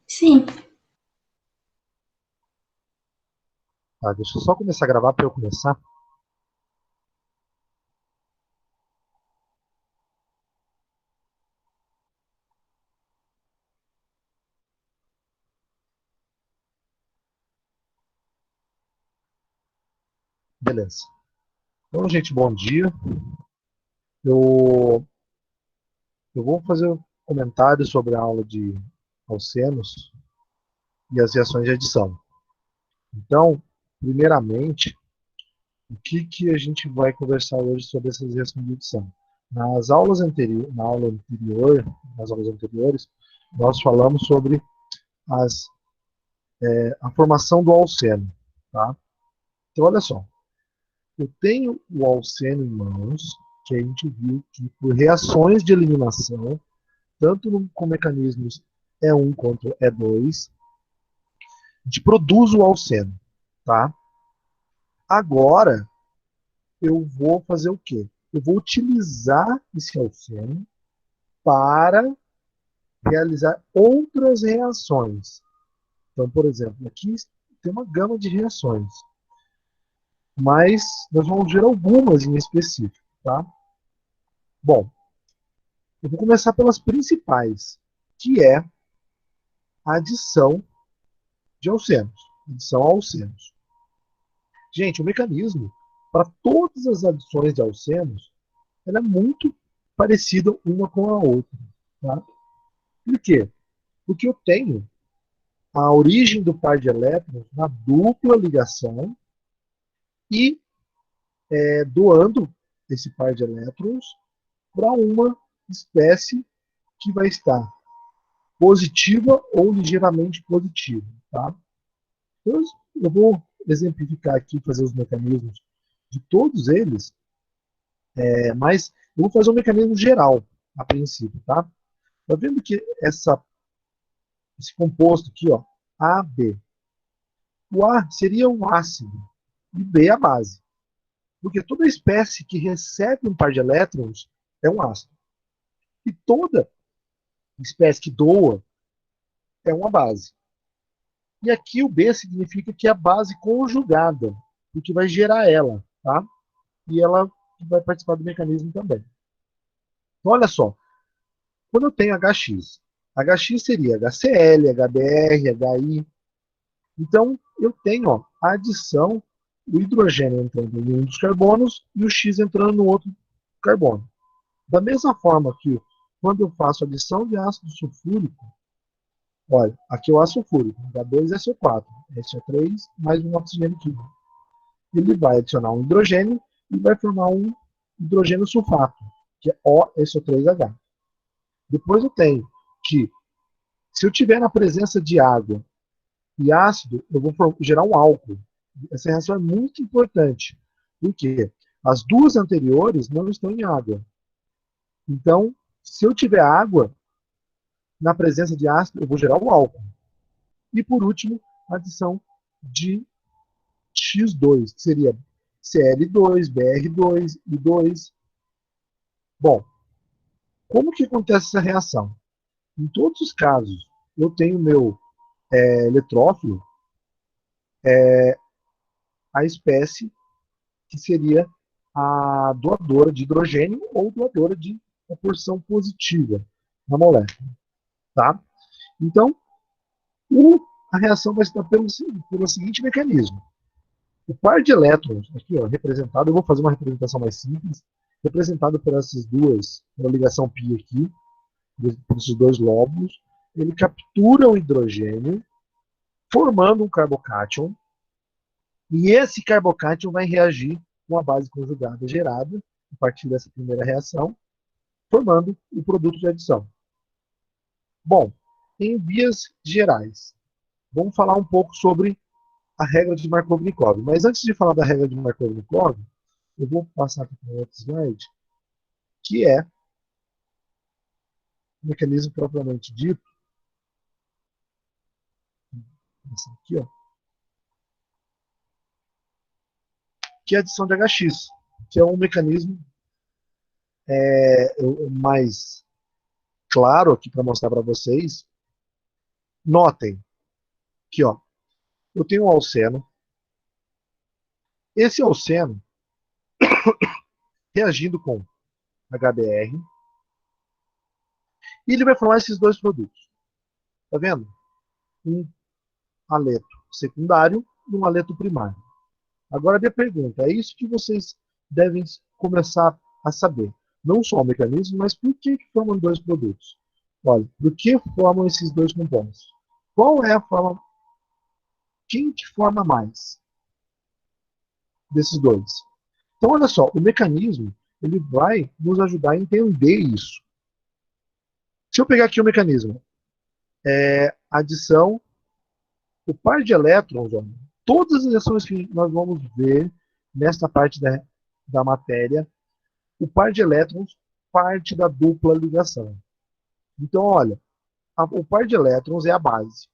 Sim, Tá, deixa eu só começar a gravar para eu começar. Beleza. Então, gente, bom dia. Eu, eu vou fazer um comentário sobre a aula de alcenos e as reações de adição. Então, primeiramente, o que a gente vai conversar hoje sobre essas reações de adição? Na aula anterior, nas aulas anteriores, nós falamos sobre as, a formação do alceno. Tá? Então, olha só. Eu tenho o alceno em mãos, que a gente viu que por reações de eliminação, tanto com mecanismos E1 quanto E2, a gente produz o alceno. Tá? Agora, eu vou fazer o quê? Eu vou utilizar esse alceno para realizar outras reações. Então, por exemplo, aqui tem uma gama de reações, mas nós vamos ver algumas em específico. Tá? Bom, eu vou começar pelas principais, que é a adição de alcenos. Adição a alcenos. Gente, o mecanismo para todas as adições de alcenos ela é muito parecida uma com a outra. Tá? Por quê? Porque eu tenho a origem do par de elétrons na dupla ligação e doando esse par de elétrons para uma espécie que vai estar positiva ou ligeiramente positiva. Tá? Eu vou exemplificar aqui, fazer os mecanismos de todos eles, mas eu vou fazer um mecanismo geral, a princípio. Tá vendo que esse composto aqui, ó, AB, o A seria um ácido e B a base. Porque toda espécie que recebe um par de elétrons é um ácido. E toda espécie que doa é uma base. E aqui o B significa que é a base conjugada, o que vai gerar ela. Tá? E ela vai participar do mecanismo também. Então, olha só, quando eu tenho HX seria HCl, HBr, HI. Então, eu tenho a adição, o hidrogênio entrando em um dos carbonos e o X entrando no outro carbono. Da mesma forma que quando eu faço adição de ácido sulfúrico, olha, aqui é o ácido sulfúrico, H2SO4, SO3 mais um oxigênio químico. Ele vai adicionar um hidrogênio e vai formar um hidrogênio sulfato, que é OSO3H. Depois eu tenho que, se eu tiver na presença de água e ácido, eu vou gerar um álcool. Essa reação é muito importante, porque as duas anteriores não estão em água. Então, se eu tiver água, na presença de ácido, eu vou gerar um álcool. E, por último, a adição de X2, que seria Cl2, Br2, I2. Bom, como que acontece essa reação? Em todos os casos, eu tenho meu eletrófilo, a espécie que seria a doadora de hidrogênio ou doadora de uma porção positiva na molécula. Tá? Então, a reação vai se dar pelo seguinte mecanismo. O par de elétrons, aqui ó, representado, eu vou fazer uma representação mais simples, representado por essas duas, pela ligação π aqui, por esses dois lóbulos, ele captura o hidrogênio, formando um carbocátion, e esse carbocátion vai reagir com a base conjugada gerada, a partir dessa primeira reação, formando o produto de adição. Bom, em vias gerais, vamos falar um pouco sobre a regra de Markov-Nikov. Mas antes de falar da regra de Markov-Nikov, eu vou passar aqui para o outro slide, que é o mecanismo propriamente dito, esse aqui, ó, que é a adição de HX, que é um mecanismo mais claro aqui para mostrar para vocês. Notem que, ó, eu tenho um alceno. Esse alceno, reagindo com HBr, e ele vai formar esses dois produtos. Tá vendo? Um aleto secundário e um aleto primário. Agora, a minha pergunta, é isso que vocês devem começar a saber. Não só o mecanismo, mas por que formam dois produtos? Olha, por que formam esses dois compostos? Qual é a forma? Quem que forma mais desses dois? Então, olha só, o mecanismo ele vai nos ajudar a entender isso. Se eu pegar aqui o mecanismo, adição, o par de elétrons, ó, todas as reações que nós vamos ver nesta parte da matéria, o par de elétrons parte da dupla ligação. Então, olha, o par de elétrons é a base.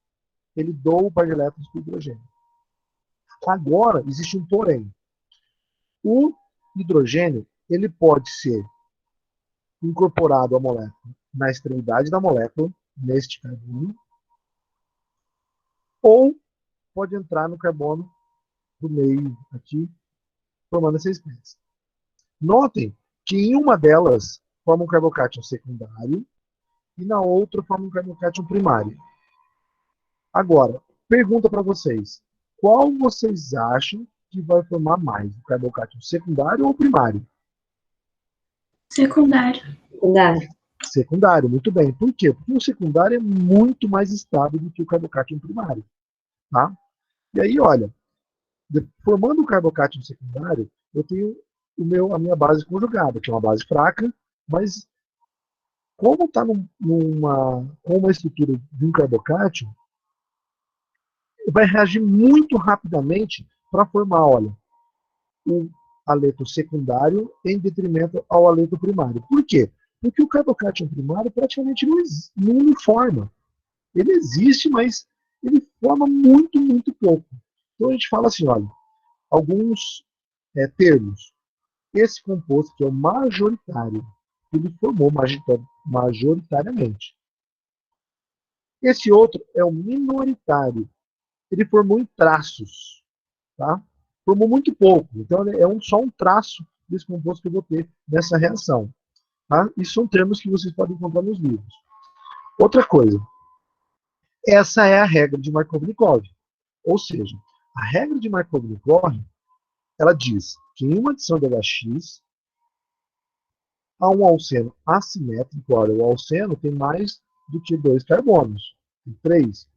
Ele doa o par de elétrons para o hidrogênio. Agora, existe um porém. O hidrogênio ele pode ser incorporado à molécula na extremidade da molécula, neste carbono, ou pode entrar no carbono do meio aqui, formando essa espécie. Notem que em uma delas forma um carbocátion secundário e na outra forma um carbocátion primário. Agora, pergunta para vocês. Qual vocês acham que vai formar mais? O carbocátion secundário ou primário? Secundário. Secundário. Secundário, muito bem. Por quê? Porque o secundário é muito mais estável do que o carbocátion primário. Tá? E aí, olha, formando o carbocátion secundário, eu tenho a minha base conjugada, que é uma base fraca, mas como está com uma estrutura de um carbocátion, vai reagir muito rapidamente para formar, olha, o aleto secundário em detrimento ao aleto primário. Por quê? Porque o carbocátion primário praticamente não forma. Ele existe, mas ele forma muito, muito pouco. Então a gente fala assim, olha, alguns termos. Esse composto que é o majoritário, ele formou majoritariamente. Esse outro é o minoritário. Ele formou em traços. Tá? Formou muito pouco. Então, é só um traço desse composto que eu vou ter nessa reação. Tá? Isso são termos que vocês podem encontrar nos livros. Outra coisa. Essa é a regra de Markovnikov. Ou seja, a regra de Markovnikov, ela diz que em uma adição de HX, há um alceno assimétrico. Olha, o alceno tem mais do que 2 carbonos. Tem 3.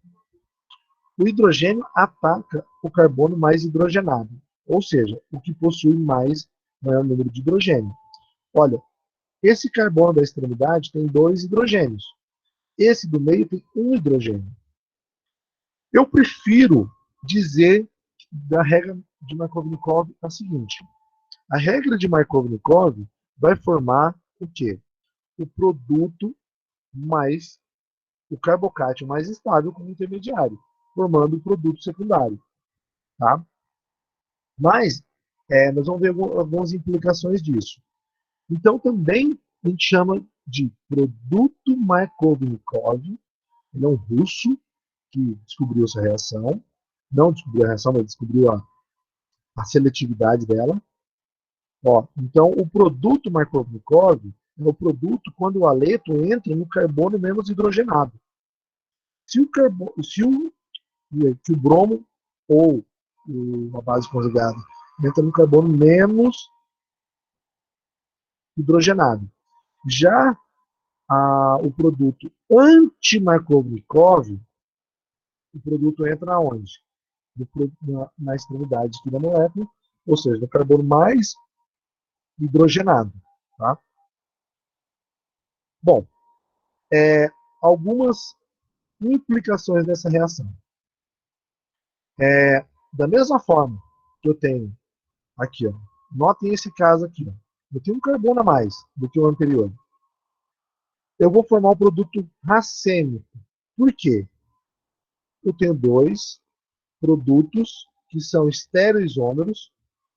O hidrogênio ataca o carbono mais hidrogenado, ou seja, o que possui maior número de hidrogênio. Olha, esse carbono da extremidade tem 2 hidrogênios. Esse do meio tem 1 hidrogênio. Eu prefiro dizer da regra de Markovnikov a seguinte. A regra de Markovnikov vai formar o quê? O produto mais o carbocátion mais estável como intermediário, formando o produto secundário. Tá? Mas nós vamos ver algumas implicações disso. Então, também a gente chama de produto Markovnikov. Ele é um russo que descobriu essa reação. Não descobriu a reação, mas descobriu a seletividade dela. Ó, então, o produto Markovnikov é o produto quando o aleto entra no carbono menos hidrogenado. Se o bromo ou a base conjugada entra no carbono menos hidrogenado. Já o produto anti-Markovnikov, o produto entra onde? Na extremidade aqui da molécula, ou seja, no carbono mais hidrogenado. Tá? Bom, algumas implicações dessa reação. Da mesma forma que eu tenho aqui, ó, notem esse caso aqui, ó, eu tenho um carbono a mais do que o anterior. Eu vou formar um produto racêmico. Por quê? Eu tenho 2 produtos que são estereoisômeros,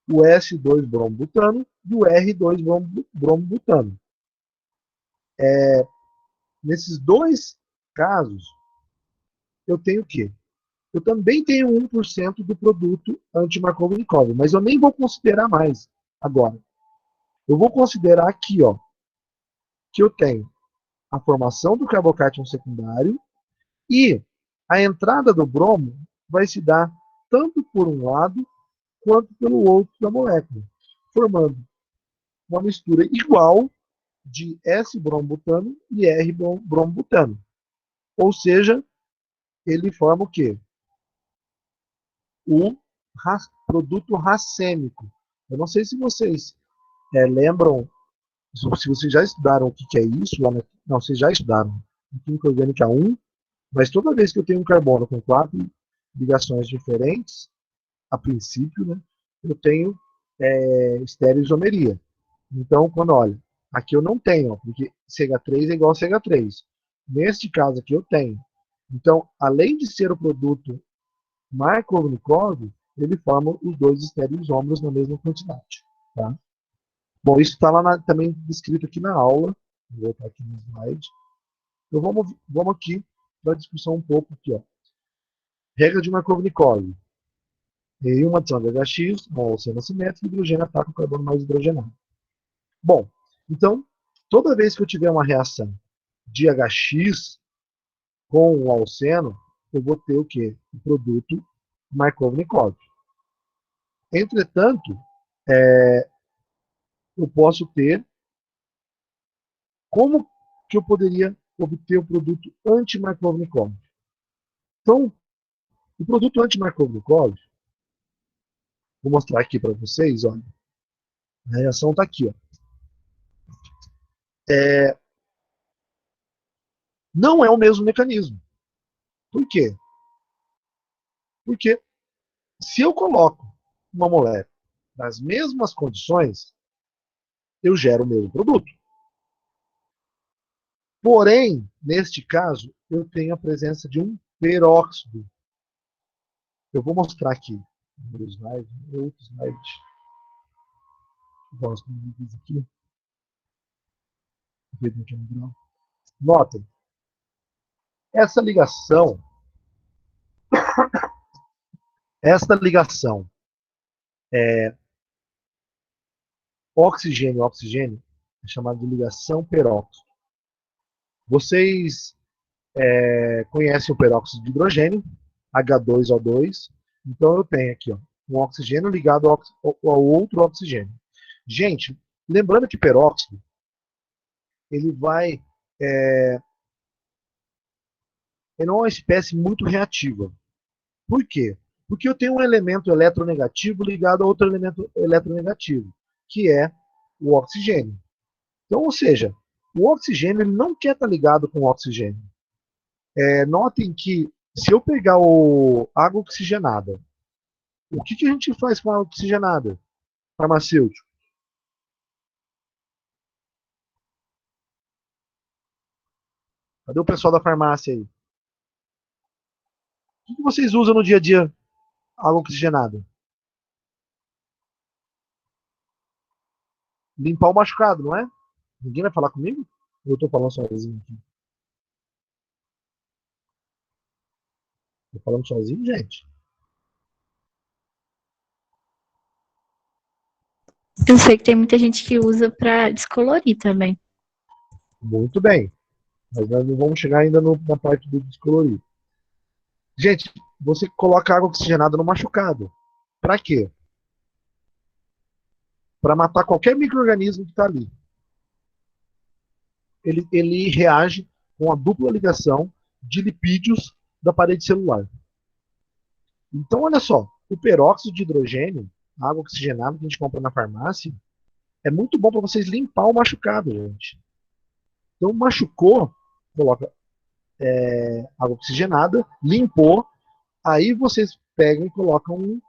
o S2-brombutano e o R2-brombutano. Nesses dois casos, eu tenho o quê? Eu também tenho 1% do produto anti-Markovnikov, mas eu nem vou considerar mais agora. Eu vou considerar aqui, ó, que eu tenho a formação do carbocátion secundário e a entrada do bromo vai se dar tanto por um lado quanto pelo outro da molécula, formando uma mistura igual de S-brombutano e R-brombutano. Ou seja, ele forma o quê? O produto racêmico. Eu não sei se vocês lembram, se vocês já estudaram o que é isso, lá não, vocês já estudaram em Química Orgânica 1, mas toda vez que eu tenho um carbono com 4 ligações diferentes, a princípio, né, eu tenho estereoisomeria. Então, quando olha, aqui eu não tenho, ó, porque CH3 é igual a CH3. Neste caso aqui eu tenho. Então, além de ser o produto Markovnikov, ele forma os dois estereoisômeros na mesma quantidade. Tá? Bom, isso está lá também descrito aqui na aula. Vou voltar aqui no slide. Então vamos aqui para a discussão um pouco aqui. Ó. Regra de Markovnikov. Em uma adição de HX, uma alcena assimétrica, o hidrogênio ataca o carbono mais hidrogenado. Bom, então, toda vez que eu tiver uma reação de HX com o alceno, eu vou ter o quê? O produto Markovnikov. Entretanto, eu posso ter, como que eu poderia obter o produto anti-Markovnikov? Então, o produto anti-Markovnikov, vou mostrar aqui para vocês, olha, a reação está aqui. Ó. Não é o mesmo mecanismo. Por quê? Porque se eu coloco uma molécula nas mesmas condições, eu gero o mesmo produto. Porém, neste caso, eu tenho a presença de um peróxido. Eu vou mostrar aqui no slide, outro slide. Gosto de aqui. Notem, essa ligação oxigênio-oxigênio é chamada de ligação peróxido. Vocês conhecem o peróxido de hidrogênio, H2O2. Então eu tenho aqui ó, um oxigênio ligado ao outro oxigênio. Gente, lembrando que peróxido ele vai ele não é uma espécie muito reativa. Por quê? Porque eu tenho um elemento eletronegativo ligado a outro elemento eletronegativo, que é o oxigênio. Então, ou seja, o oxigênio ele não quer estar ligado com o oxigênio. Notem que se eu pegar água oxigenada, o que a gente faz com a água oxigenada, farmacêutico? Cadê o pessoal da farmácia aí? O que vocês usam no dia a dia água oxigenada? Limpar o machucado, não é? Ninguém vai falar comigo? Eu estou falando sozinho aqui. Estou falando sozinho, gente? Eu sei que tem muita gente que usa para descolorir também. Muito bem. Mas nós não vamos chegar ainda na parte do descolorir. Gente, você coloca água oxigenada no machucado. Para quê? Para matar qualquer micro-organismo que está ali. Ele reage com a dupla ligação de lipídios da parede celular. Então, olha só, o peróxido de hidrogênio, a água oxigenada que a gente compra na farmácia, é muito bom para vocês limpar o machucado, gente. Então, machucou, coloca água oxigenada, limpou, aí vocês pegam e colocam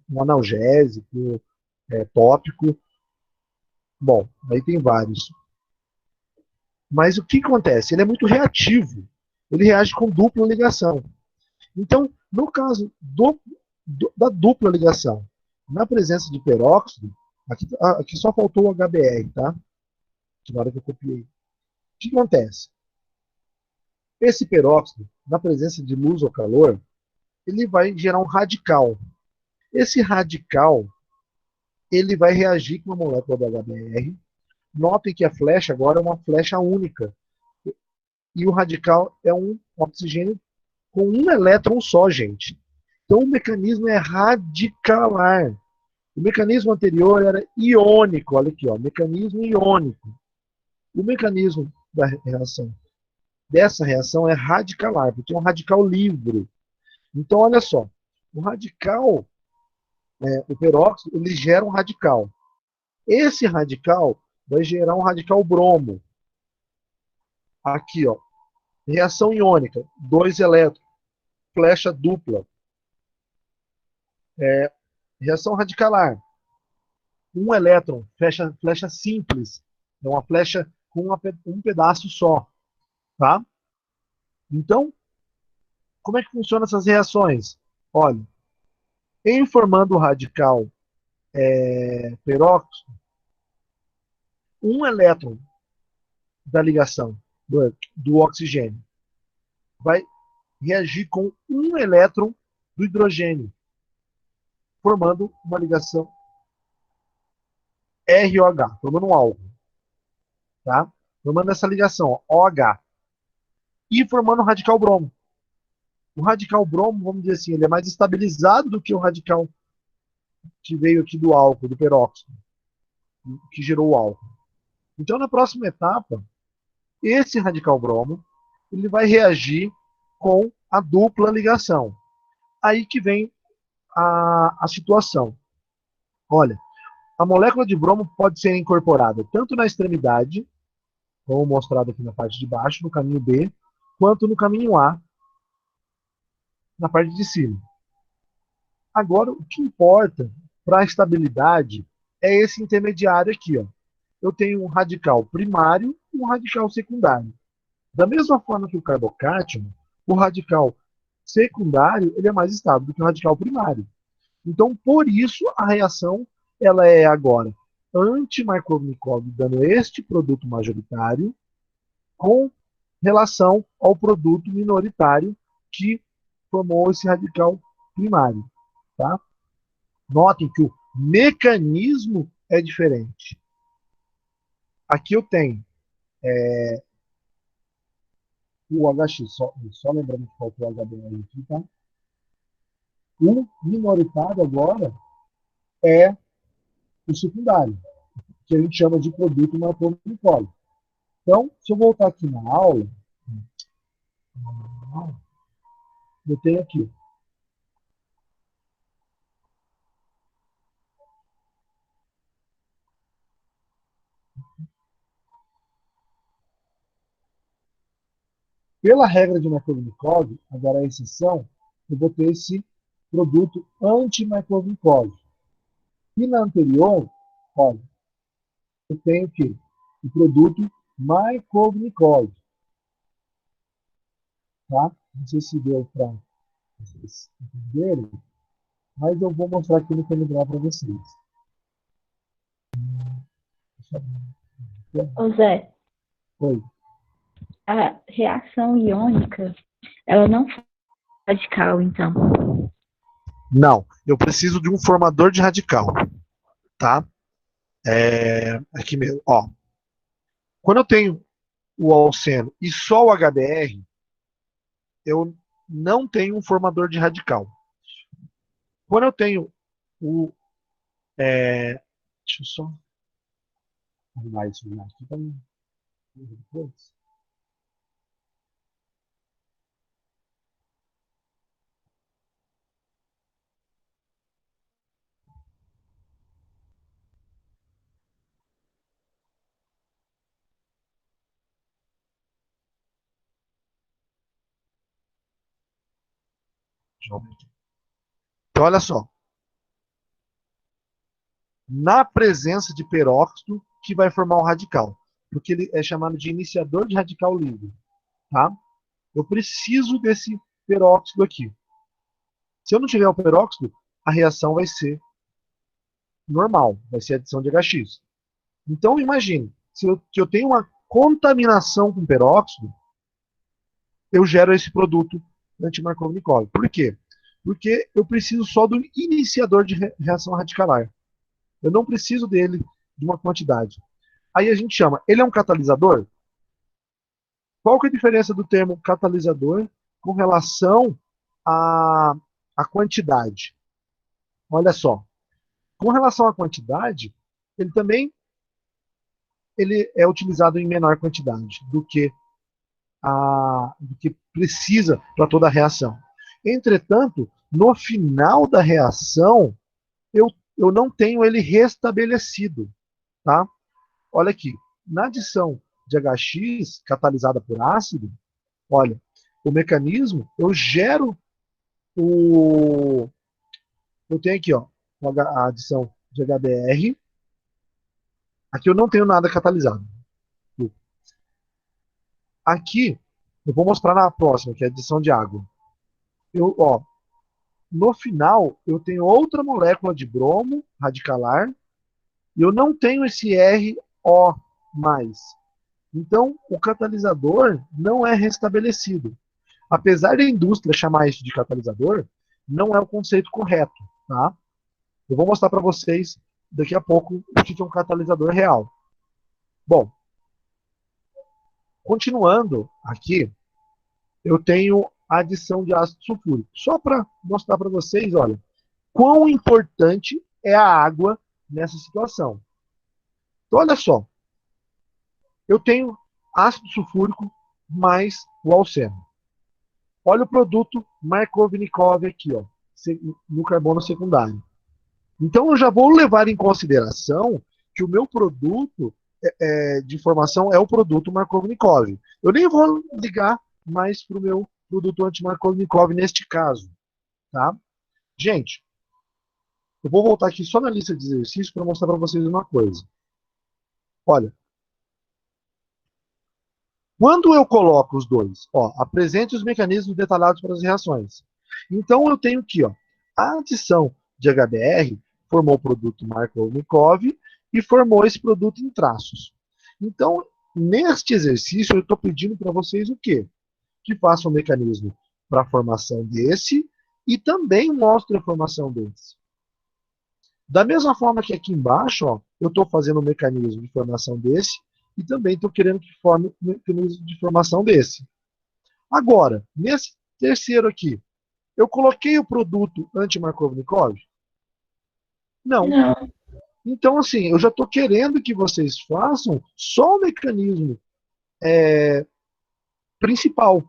um analgésico, tópico. Bom, aí tem vários. Mas o que acontece? Ele é muito reativo. Ele reage com dupla ligação. Então, no caso da dupla ligação, na presença de peróxido, aqui só faltou o HBr, tá? Que na hora que eu copiei. O que acontece? Esse peróxido, na presença de luz ou calor, ele vai gerar um radical. Esse radical, ele vai reagir com a molécula do HBr. Notem que a flecha agora é uma flecha única. E o radical é um oxigênio com um elétron só, gente. Então o mecanismo é radicalar. O mecanismo anterior era iônico, olha aqui, ó, mecanismo iônico. O mecanismo da reação, dessa reação é radicalar, porque é um radical livre. Então, olha só, o radical, o peróxido, ele gera um radical. Esse radical vai gerar um radical bromo. Aqui, ó, reação iônica, 2 elétrons, flecha dupla. Reação radicalar, 1 elétron, flecha simples. É uma flecha com um pedaço só. Tá? Então, como é que funcionam essas reações? Olha, em formando o radical peróxido, um elétron da ligação do oxigênio vai reagir com um elétron do hidrogênio, formando uma ligação ROH, formando um álcool. Tá? Formando essa ligação, ó, OH. E formando o radical bromo. O radical bromo, vamos dizer assim, ele é mais estabilizado do que o radical que veio aqui do álcool, do peróxido, que gerou o álcool. Então, na próxima etapa, esse radical bromo ele vai reagir com a dupla ligação. Aí que vem a situação. Olha, a molécula de bromo pode ser incorporada tanto na extremidade, como mostrado aqui na parte de baixo, no caminho B, quanto no caminho A, na parte de cima. Agora, o que importa para a estabilidade é esse intermediário aqui. Ó. Eu tenho um radical primário e um radical secundário. Da mesma forma que o carbocátion, o radical secundário ele é mais estável do que o radical primário. Então, por isso, a reação ela é agora anti-Markovnikov, dando este produto majoritário com relação ao produto minoritário que formou esse radical primário. Tá? Notem que o mecanismo é diferente. Aqui eu tenho o HX, só lembrando que faltou o HBr aqui, tá? O minoritário agora é o secundário, que a gente chama de produto Markovnikov. Então, se eu voltar aqui na aula, eu tenho aqui. Pela regra de Markovnikov, agora a exceção, eu vou ter esse produto anti-Markovnikov. E na anterior, olha, eu tenho aqui o produto Markovnikov. Tá? Não sei se deu para vocês entenderem, mas eu vou mostrar aqui no telegrama para vocês. Ô Zé, Oi. a reação iônica, ela não é radical, então. Não, eu preciso de um formador de radical. Tá? Aqui mesmo, ó. Quando eu tenho o alceno e só o HBr, eu não tenho um formador de radical. Quando eu tenho o. Deixa eu só arrumar isso aqui para depois. Então, olha só. Na presença de peróxido, que vai formar um radical. Porque ele é chamado de iniciador de radical livre. Tá? Eu preciso desse peróxido aqui. Se eu não tiver o peróxido, a reação vai ser normal, vai ser adição de HX. Então, imagine, se eu tenho contaminação com peróxido, eu gero esse produto anti-Markovnikov. Por quê? Porque eu preciso só do iniciador de reação radicalar. Eu não preciso dele de uma quantidade. Aí a gente chama, ele é um catalisador? Qual que é a diferença do termo catalisador com relação à quantidade? Olha só, com relação à quantidade, ele também ele é utilizado em menor quantidade do que precisa para toda a reação. Entretanto, no final da reação, eu não tenho ele restabelecido. Tá? Olha aqui, na adição de HX catalisada por ácido, olha, o mecanismo, eu gero o. Eu tenho aqui, ó, a adição de HBr. Aqui eu não tenho nada catalisado. Aqui, eu vou mostrar na próxima, que é a adição de água. Ó, no final, eu tenho outra molécula de bromo radicalar e eu não tenho esse RO+. Então, o catalisador não é restabelecido. Apesar da indústria chamar isso de catalisador, não é o conceito correto. Tá? Eu vou mostrar para vocês daqui a pouco o que é um catalisador real. Bom, continuando aqui, eu tenho a adição de ácido sulfúrico. Só para mostrar para vocês, olha, quão importante é a água nessa situação. Então, olha só, eu tenho ácido sulfúrico mais o alceno. Olha o produto Markovnikov aqui, ó, no carbono secundário. Então, eu já vou levar em consideração que o meu produto de formação é o produto Markovnikov. Eu nem vou ligar mais para o meu produto anti-Markovnikov neste caso. Tá? Gente, eu vou voltar aqui só na lista de exercícios para mostrar para vocês uma coisa. Olha, quando eu coloco os dois, ó, apresente os mecanismos detalhados para as reações. Então, eu tenho aqui, ó, a adição de HBr formou o produto Markovnikov e formou esse produto em traços. Então, neste exercício, eu estou pedindo para vocês o quê? Que façam um mecanismo para a formação desse e também mostre a formação desse. Da mesma forma que aqui embaixo, ó, eu estou fazendo um mecanismo de formação desse e também estou querendo que forme um mecanismo de formação desse. Agora, nesse terceiro aqui, eu coloquei o produto anti-Markovnikov? Não. Não. Então, assim, eu já estou querendo que vocês façam só o mecanismo principal.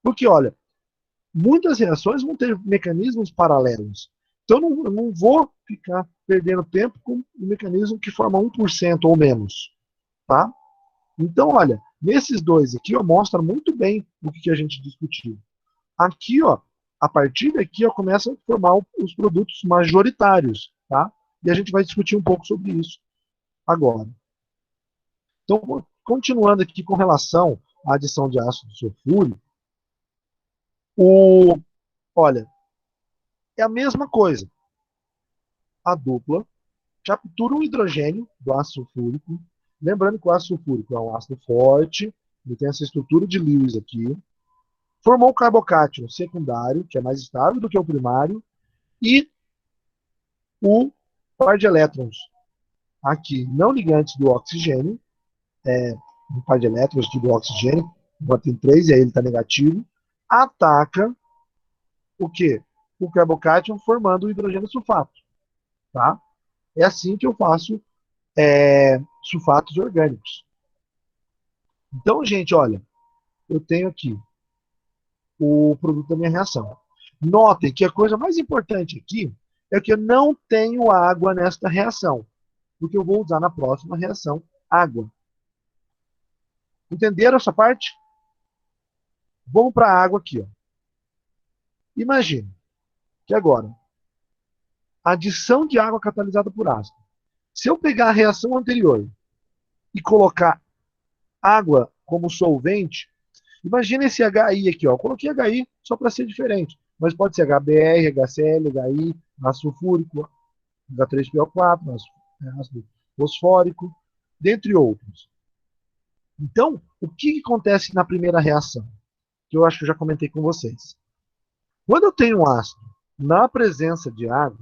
Porque, olha, muitas reações vão ter mecanismos paralelos. Então, eu não vou ficar perdendo tempo com um mecanismo que forma 1% ou menos. Tá? Então, olha, nesses dois aqui, ó, mostra muito bem o que a gente discutiu. Aqui, ó, a partir daqui, ó, começa a formar os produtos majoritários. Tá? E a gente vai discutir um pouco sobre isso agora. Então, continuando aqui com relação à adição de ácido sulfúrico, olha, é a mesma coisa. A dupla captura um hidrogênio do ácido sulfúrico. Lembrando que o ácido sulfúrico é um ácido forte, ele tem essa estrutura de Lewis aqui. Formou o carbocátion secundário, que é mais estável do que o primário, e o par de elétrons aqui, não ligantes do oxigênio, um par de elétrons aqui do oxigênio, agora tem 3 e aí ele está negativo, ataca o quê? O carbocátion formando o hidrogênio sulfato. Tá? É assim que eu faço sulfatos orgânicos. Então, gente, olha, eu tenho aqui o produto da minha reação. Notem que a coisa mais importante aqui é que eu não tenho água nesta reação, porque eu vou usar na próxima reação água. Entenderam essa parte? Vamos para a água aqui. Ó. Imagine que agora, adição de água catalisada por ácido. Se eu pegar a reação anterior e colocar água como solvente, imagina esse HI aqui. Ó. Eu coloquei HI só para ser diferente, mas pode ser HBr, HCl, HI, ácido sulfúrico, H3PO4, ácido fosfórico, dentre outros. Então, o que acontece na primeira reação? Que eu acho que eu já comentei com vocês. Quando eu tenho um ácido na presença de água,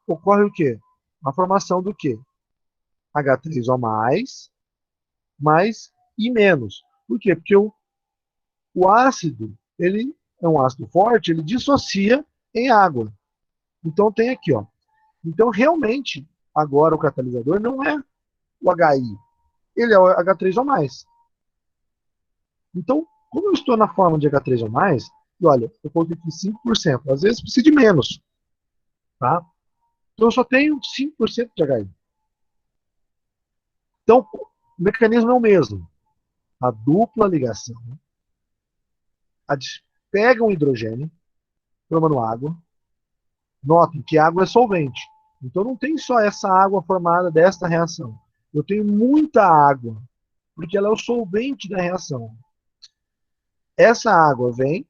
ocorre o quê? A formação do quê? H3O+, mais e menos. Por quê? Porque o ácido, ele é um ácido forte, ele dissocia em água. Então tem aqui, ó. Então realmente, agora o catalisador não é o HI, ele é o H3O+. Então, como eu estou na forma de H3O+, e olha, eu coloquei aqui 5%, às vezes precisa de menos, tá? Então eu só tenho 5% de HI. Então, o mecanismo é o mesmo. A dupla ligação, pega um hidrogênio, formando água. Notem que água é solvente. Então não tem só essa água formada desta reação. Eu tenho muita água, porque ela é o solvente da reação. Essa água vem,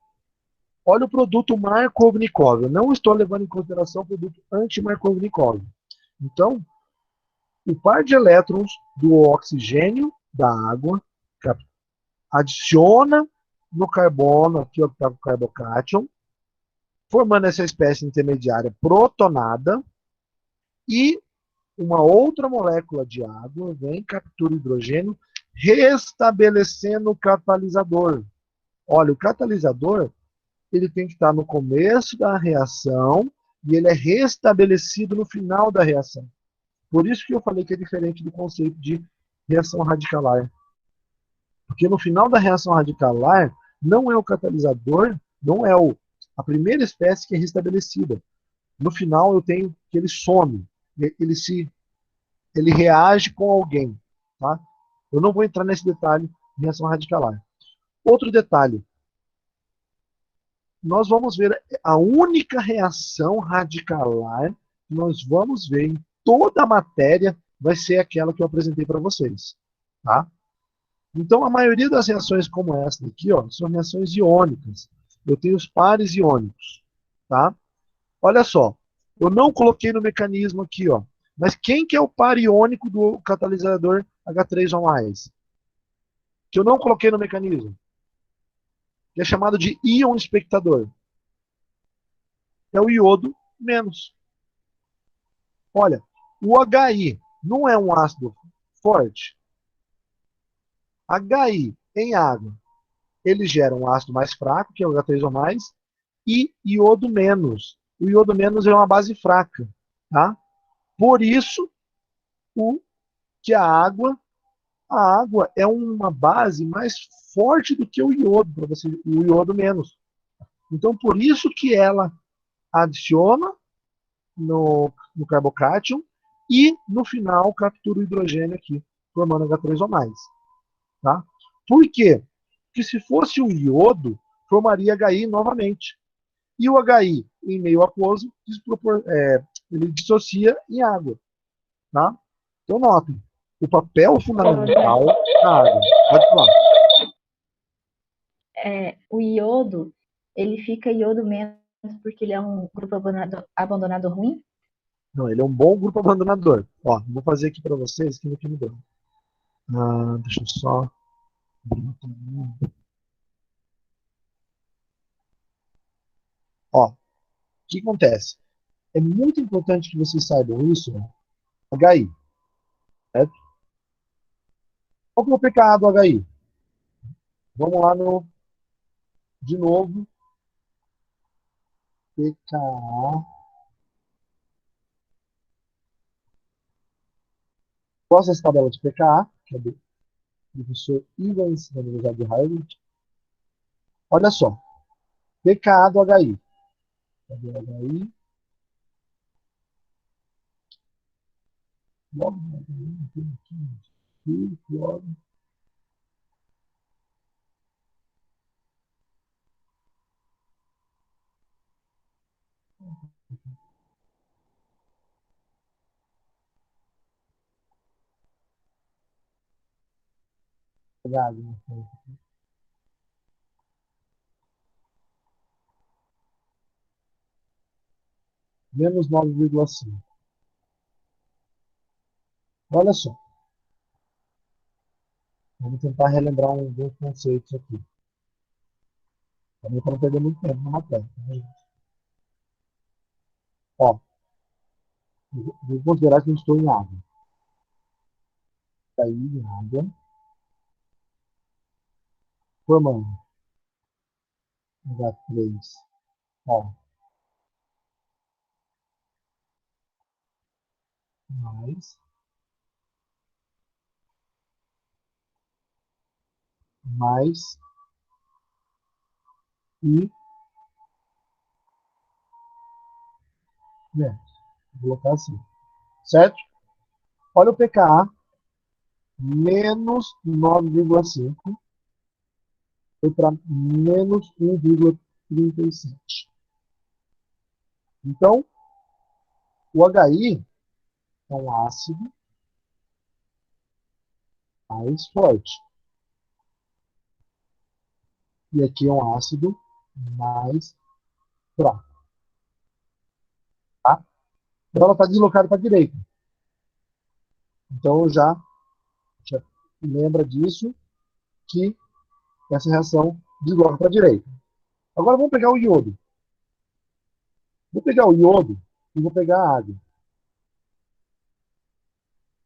olha o produto Markovnikov. Eu não estou levando em consideração o produto anti-Markovnikov. Então, o par de elétrons do oxigênio da água adiciona no carbono, aqui o octavo carbocátion, formando essa espécie intermediária protonada, e uma outra molécula de água vem, captura o hidrogênio, restabelecendo o catalisador. Olha, o catalisador ele tem que estar no começo da reação e ele é restabelecido no final da reação. Por isso que eu falei que é diferente do conceito de reação radicalar. Porque no final da reação radicalar, não é o catalisador, não é a primeira espécie que é restabelecida. No final, eu tenho que ele some, ele reage com alguém. Tá? Eu não vou entrar nesse detalhe de reação radicalar. Outro detalhe, nós vamos ver a única reação radicalar que nós vamos ver em toda a matéria vai ser aquela que eu apresentei para vocês. Tá? Então, a maioria das reações como essa aqui, ó, são reações iônicas. Eu tenho os pares iônicos. Tá? Olha só, eu não coloquei no mecanismo aqui, ó, mas quem que é o par iônico do catalisador H3O+, que eu não coloquei no mecanismo, que é chamado de íon espectador? É o iodo menos. Olha, o HI não é um ácido forte? HI em água, ele gera um ácido mais fraco, que é o H3O+, e iodo menos. O iodo menos é uma base fraca, tá? Por isso, o, que a água é uma base mais forte do que o iodo, para você, o iodo menos. Então, por isso que ela adiciona no carbocátion e no final captura o hidrogênio aqui, formando H3O+. Tá? Por quê? Porque se fosse o iodo, formaria HI novamente. E o HI em meio aquoso, ele dissocia em água. Tá? Então, notem, o papel fundamental da água. Pode falar. O iodo, ele fica iodo menos porque ele é um grupo abandonado ruim? Não, ele é um bom grupo abandonador. Ó, vou fazer aqui para vocês que me deu. Deixa eu só. Ó, o que acontece? É muito importante que vocês saibam isso, né? HI, certo? Qual que é o pKa do HI? Vamos lá de novo. pKa. Gosta dessa tabela de pKa, que é do professor Ivans, da Universidade de Harvard. Olha só. pKa do HI. Cadê o HI? Logo, logo. Menos 9,5. Olha só. Vamos tentar relembrar alguns conceitos aqui. Também para não perder muito tempo na matéria. Ó, vou considerar que eu estou em água. Daí em água, formando H3, ó, mais e menos. Vou colocar assim. Certo? Olha o pKa, menos 9,5 foi para menos 1,37. Então, o HI é um ácido mais forte. E aqui é um ácido mais fraco. Tá? Então, ela está deslocada para a direita. Então, já lembra disso, que essa reação desloca para a direita. Agora, vamos pegar o iodo. Vou pegar o iodo e vou pegar a água.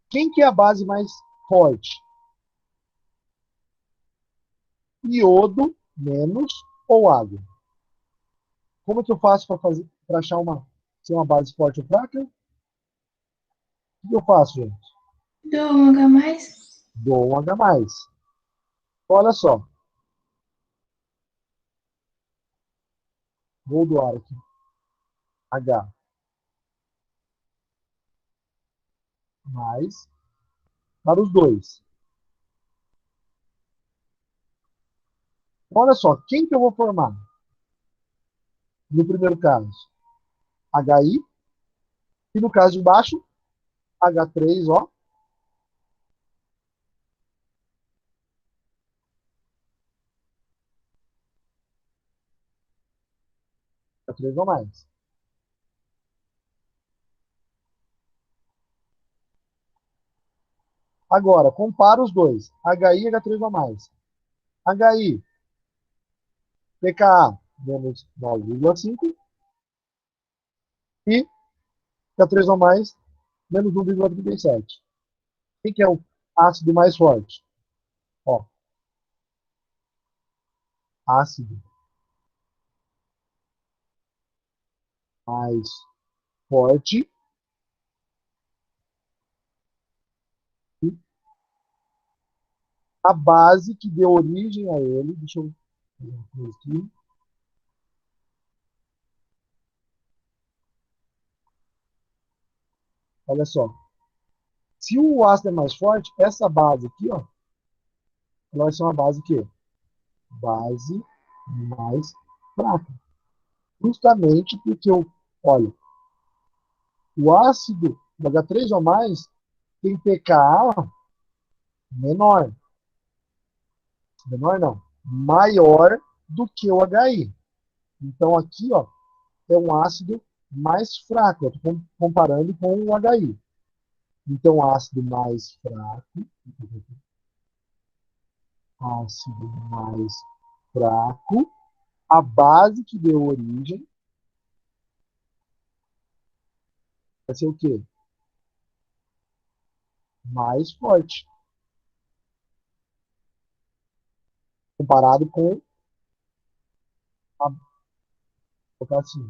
Quem que é a base mais forte? Iodo menos ou água? Como é que eu faço para achar se é uma base forte ou fraca? O que eu faço, gente? Dou um H mais. Dou um H+. Olha só. Vou doar aqui. H mais para os dois. Olha só, quem que eu vou formar? No primeiro caso, HI. E no caso de baixo, H3O. H3O mais. Agora, compara os dois. HI e H3O mais. HI, pKa menos 9,5 e H3O mais menos 1,37. Quem que é o ácido mais forte? Ó, ácido mais forte e a base que deu origem a ele, deixa eu fazer uma coisa aqui. Olha só. Se o ácido é mais forte, essa base aqui, ó, ela vai ser uma base que base mais fraca. Justamente porque, olha, o ácido do H3O mais tem pKa menor. Menor não. Maior do que o HI. Então aqui, ó, é um ácido mais fraco. Eu estou comparando com o HI. Então, ácido mais fraco. Ácido mais fraco. A base que deu origem vai ser o quê? Mais forte. Comparado com a, vou colocar assim,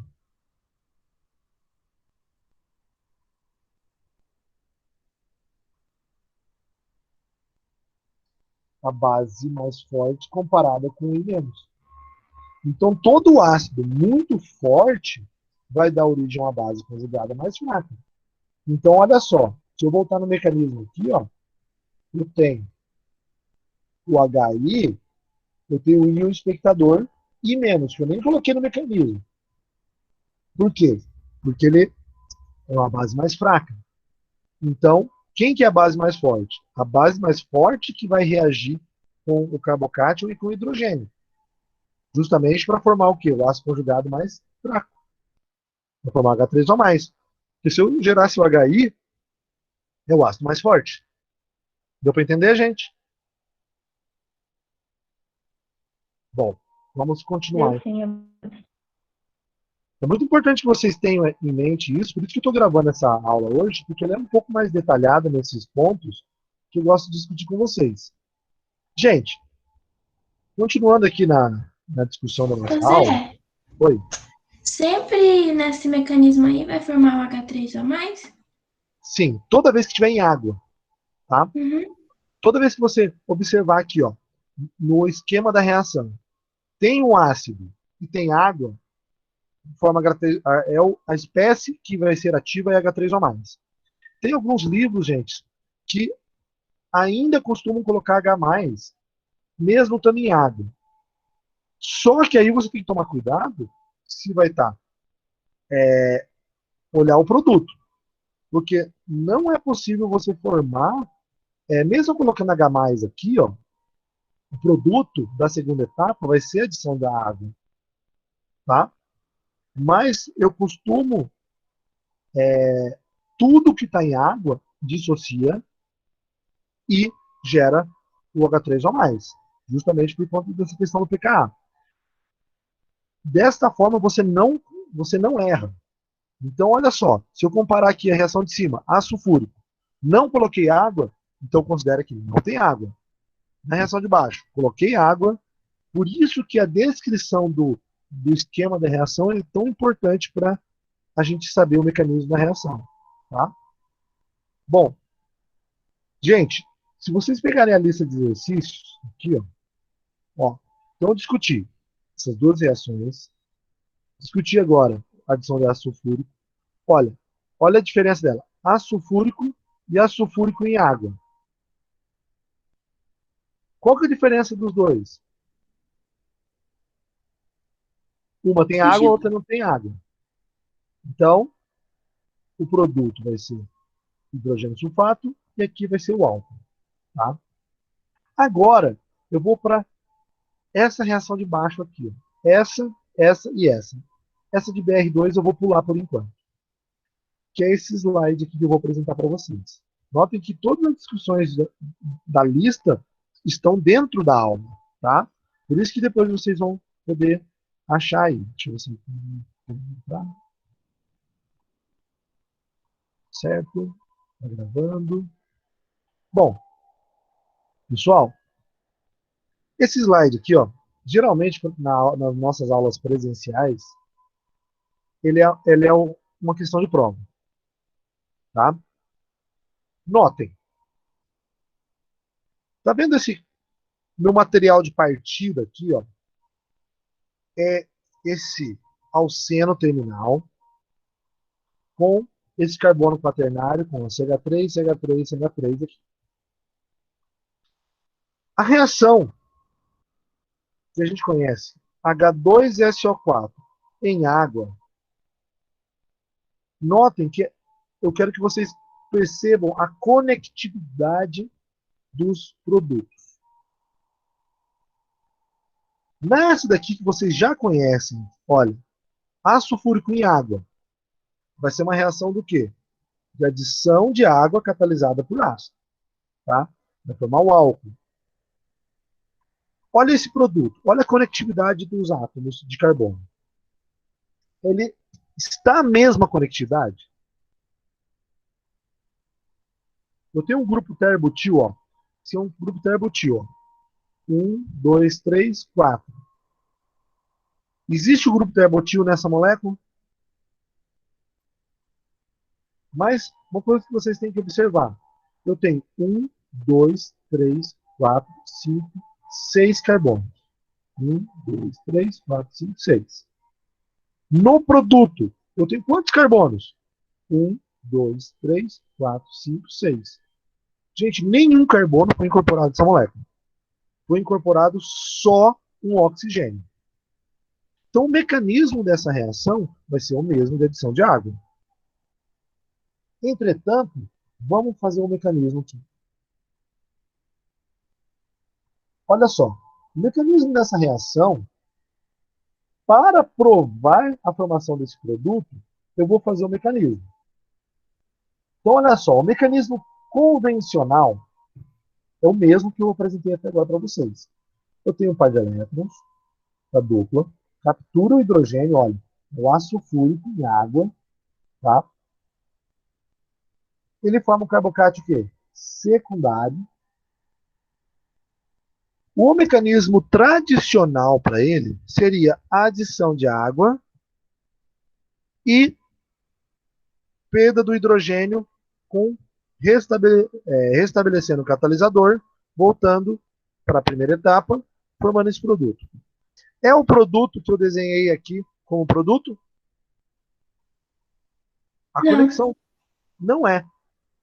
a base mais forte comparada com o menos. Então, todo ácido muito forte vai dar origem a uma base conjugada mais fraca. Então, olha só, se eu voltar no mecanismo aqui, ó, eu tenho o HI, eu tenho o íon espectador e menos, que eu nem coloquei no mecanismo. Por quê? Porque ele é uma base mais fraca. Então, quem que é a base mais forte? A base mais forte que vai reagir com o carbocátion e com o hidrogênio. Justamente para formar o quê? O ácido conjugado mais fraco. Para formar H3O mais. Porque se eu gerasse o HI, é o ácido mais forte. Deu para entender, gente? Bom, vamos continuar. Eu sim, É muito importante que vocês tenham em mente isso, por isso que eu estou gravando essa aula hoje, porque ela é um pouco mais detalhada nesses pontos que eu gosto de discutir com vocês. Gente, continuando aqui na discussão da nossa Ô aula. Zé, Oi. sempre nesse mecanismo aí vai formar o H3 a mais? Sim, toda vez que tiver em água, tá? Uhum. Toda vez que você observar aqui, ó, no esquema da reação, tem um ácido e tem água, forma H3, a espécie que vai ser ativa é H3O+. Tem alguns livros, gente, que ainda costumam colocar H+, mesmo estando em água. Só que aí você tem que tomar cuidado se vai estar olhar o produto. Porque não é possível você formar, mesmo colocando H+, aqui, ó, o produto da segunda etapa vai ser a adição da água. Tá? Mas eu costumo, tudo que está em água dissocia e gera o H3O+, justamente por conta dessa questão do pKa. Desta forma, você não erra. Então, olha só, se eu comparar aqui a reação de cima, ácido sulfúrico, não coloquei água, então considera que não tem água. Na reação de baixo, coloquei água, por isso que a descrição do esquema da reação é tão importante para a gente saber o mecanismo da reação. Tá? Bom, gente, se vocês pegarem a lista de exercícios, aqui, ó, então discutir essas duas reações, discutir agora a adição de ácido sulfúrico. Olha a diferença dela. Ácido sulfúrico e ácido sulfúrico em água. Qual que é a diferença dos dois? Uma tem água, a outra não tem água. Então, o produto vai ser hidrogênio sulfato e aqui vai ser o álcool. Tá? Agora, eu vou para essa reação de baixo aqui. Ó. Essa e essa. Essa de BR2 eu vou pular por enquanto. Que é esse slide aqui que eu vou apresentar para vocês. Notem que todas as discussões da lista estão dentro da aula. Tá? Por isso que depois vocês vão poder achar aí. Deixa eu ver se tá certo. Está gravando. Bom, pessoal, esse slide aqui, ó, geralmente nas nossas aulas presenciais, ele é uma questão de prova. Tá? Notem. Tá vendo esse meu material de partida aqui, ó? É esse alceno terminal com esse carbono quaternário com CH3, CH3, CH3 aqui. A reação que a gente conhece, H2SO4 em água, notem que eu quero que vocês percebam a conectividade dos produtos. Nessa daqui que vocês já conhecem, olha, ácido sulfúrico em água vai ser uma reação do quê? De adição de água catalisada por ácido. Tá? Vai formar o álcool. Olha esse produto, olha a conectividade dos átomos de carbono. Ele está a mesma conectividade? Eu tenho um grupo terbutil, ó. Esse é um grupo terbutil, ó. 1, 2, 3, 4. Existe o grupo terbutil nessa molécula? Mas uma coisa que vocês têm que observar. Eu tenho 1, 2, 3, 4, 5, 6 carbonos. 1, 2, 3, 4, 5, 6. No produto, eu tenho quantos carbonos? 1, 2, 3, 4, 5, 6. Gente, nenhum carbono foi incorporado nessa molécula. Foi incorporado só um oxigênio. Então, o mecanismo dessa reação vai ser o mesmo de adição de água. Entretanto, vamos fazer um mecanismo aqui. Olha só, o mecanismo dessa reação, para provar a formação desse produto, eu vou fazer o mecanismo. Então, olha só, o mecanismo convencional é o mesmo que eu apresentei até agora para vocês. Eu tenho um par de elétrons, da dupla, captura o hidrogênio, olha, o ácido sulfúrico em água, tá? Ele forma um carbocato o quê? Secundário. O mecanismo tradicional para ele seria a adição de água e perda do hidrogênio com restabelecendo o catalisador, voltando para a primeira etapa, formando esse produto. É o produto que eu desenhei aqui como produto? A Não. conexão não é.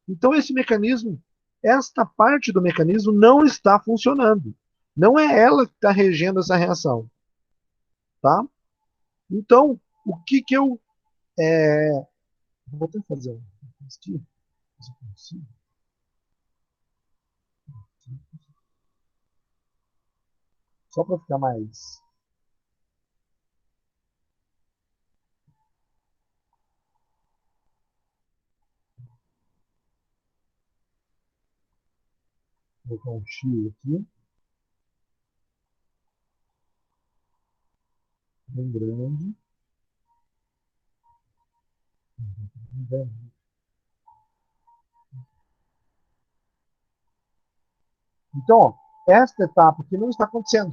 Então esse mecanismo, esta parte do mecanismo não está funcionando. Não é ela que está regendo essa reação. Tá? Então, o que que eu... Vou até fazer um aqui, se eu consigo. Só para ficar mais... Vou colocar um X aqui, bem grande. Então, ó, esta etapa aqui não está acontecendo.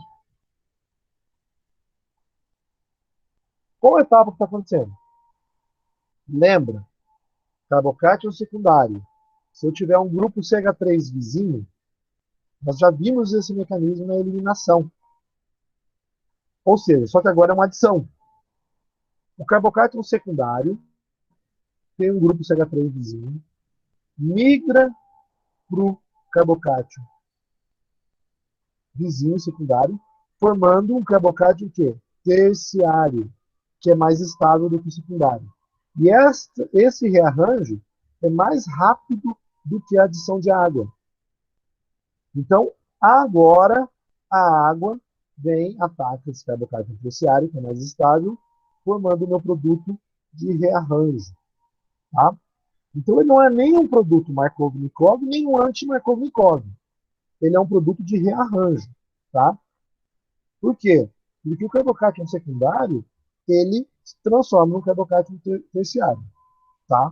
Qual a etapa que está acontecendo? Lembra, carbocation secundário. Se eu tiver um grupo CH3 vizinho, nós já vimos esse mecanismo na eliminação. Ou seja, só que agora é uma adição. O carbocation secundário tem um grupo CH3 vizinho, migra para o carbocation vizinho secundário, formando um carbocation que terciário, que é mais estável do que o secundário. E esse rearranjo é mais rápido do que a adição de água. Então, agora, a água vem, ataca esse carbocation terciário, que é mais estável, formando o meu produto de rearranjo. Tá? Então, ele não é nem um produto Markovnikov, nem um anti-Markovnikov. Ele é um produto de rearranjo. Tá? Por quê? Porque o carbocation secundário, ele se transforma no carbocation terciário. Tá?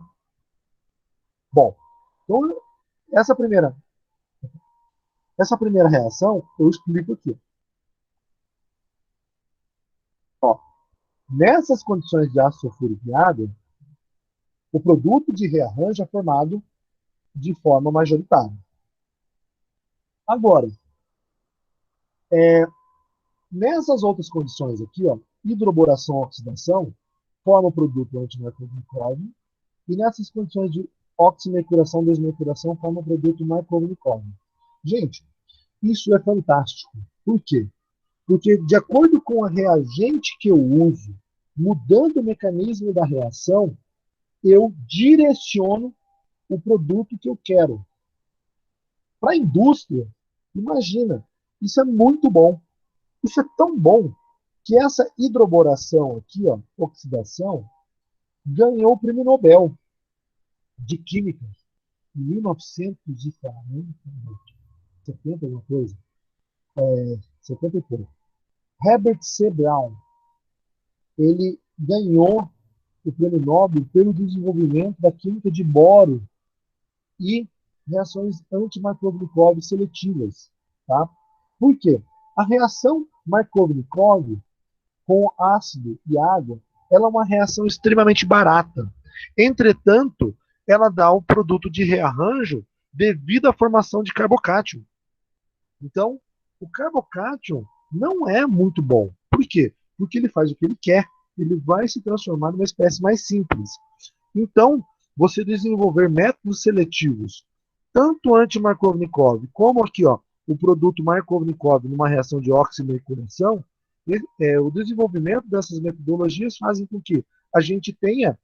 Bom, então, essa primeira reação eu explico aqui. Ó, nessas condições de ácido sulfúrico e água, o produto de rearranjo é formado de forma majoritária. Agora, nessas outras condições aqui, ó, hidroboração e oxidação, forma o produto antimarkovnikov, e nessas condições de oximercuração e desmercuração, forma o produto Markovnikov. Gente, isso é fantástico. Por quê? Porque, de acordo com a reagente que eu uso, mudando o mecanismo da reação, eu direciono o produto que eu quero. Para a indústria, imagina, isso é muito bom. Isso é tão bom que essa hidroboração aqui, ó, oxidação, ganhou o prêmio Nobel de Química em 1940, 70, alguma coisa. 70 e pouco. Herbert C. Brown, ele ganhou o prêmio Nobel pelo desenvolvimento da química de boro e reações anti-Markovnikov seletivas. Tá? Por quê? A reação Markovnikov com ácido e água, ela é uma reação extremamente barata. Entretanto, ela dá o produto de rearranjo devido à formação de carbocation. Então, o carbocation não é muito bom. Por quê? Porque ele faz o que ele quer. Ele vai se transformar numa espécie mais simples. Então, você desenvolver métodos seletivos, tanto anti-Markovnikov, como aqui, ó, o produto Markovnikov numa reação de oximercuração, o desenvolvimento dessas metodologias fazem com que a gente tenha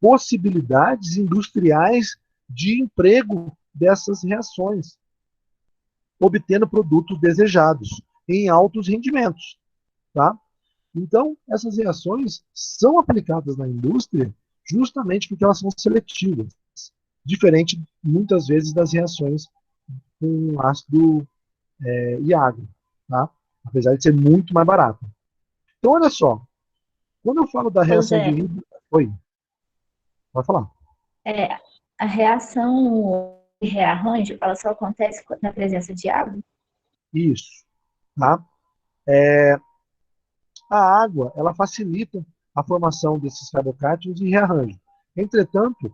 possibilidades industriais de emprego dessas reações, obtendo produtos desejados em altos rendimentos. Tá? Então, essas reações são aplicadas na indústria justamente porque elas são seletivas, diferente, muitas vezes, das reações com ácido e água, tá? Apesar de ser muito mais barato. Então, olha só, quando eu falo da reação de Zé, Oi, pode falar. é, a reação de rearranjo, ela só acontece na presença de água? Isso, tá? A água, ela facilita a formação desses carbocátions e rearranjo. Entretanto,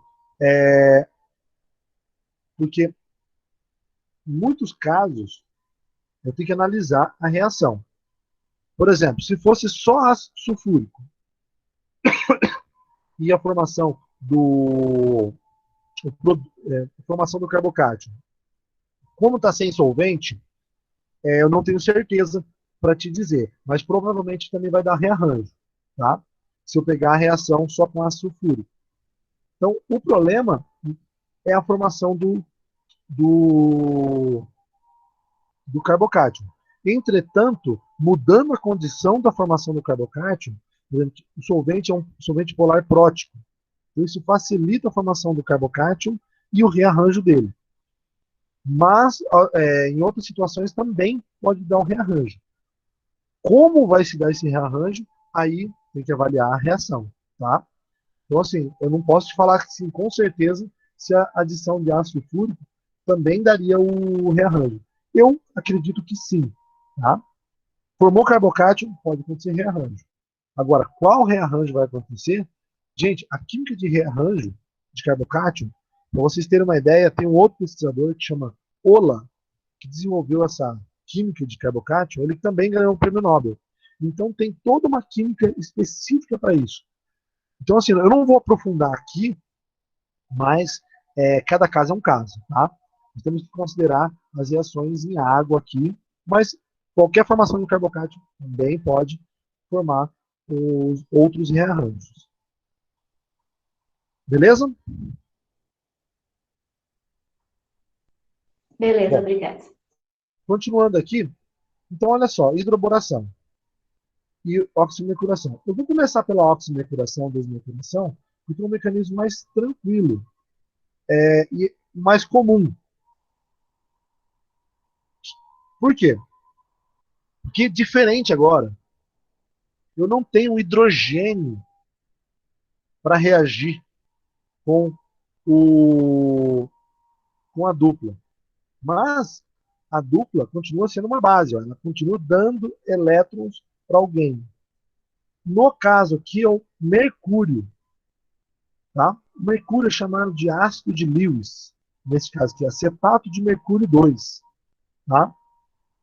porque em muitos casos eu tenho que analisar a reação. Por exemplo, se fosse só ácido sulfúrico e a formação formação do carbocátion, como está sem solvente, eu não tenho certeza para te dizer, mas provavelmente também vai dar rearranjo, tá? Se eu pegar a reação só com ácido sulfúrico. Então, o problema é a formação do, do carbocátion. Entretanto, mudando a condição da formação do carbocátion, o solvente é um solvente polar prótico. Então, isso facilita a formação do carbocátion e o rearranjo dele. Mas, em outras situações, também pode dar um rearranjo. Como vai se dar esse rearranjo? Aí tem que avaliar a reação, tá? Então, assim, eu não posso te falar assim, com certeza se a adição de ácido sulfúrico também daria o rearranjo. Eu acredito que sim, tá? Formou carbocátion, pode acontecer rearranjo. Agora, qual rearranjo vai acontecer? Gente, a química de rearranjo de carbocátion, para vocês terem uma ideia, tem um outro pesquisador que chama Ola, que desenvolveu essa química de carbocátion, ele também ganhou um prêmio Nobel. Então tem toda uma química específica para isso. Então, assim, eu não vou aprofundar aqui, mas cada caso é um caso, tá? Nós temos que considerar as reações em água aqui, mas qualquer formação de carbocátion também pode formar os outros rearranjos. Beleza? Beleza, Bom, obrigada. continuando aqui, então olha só, hidroboração e oximercuração. Eu vou começar pela oximercuração, desmercuração, porque é um mecanismo mais tranquilo e mais comum. Por quê? Porque diferente agora, eu não tenho hidrogênio para reagir com, o, com a dupla. Mas a dupla continua sendo uma base, ó, ela continua dando elétrons para alguém. No caso aqui é o mercúrio. Tá? O mercúrio é chamado de ácido de Lewis, nesse caso aqui, acetato de mercúrio 2. Tá?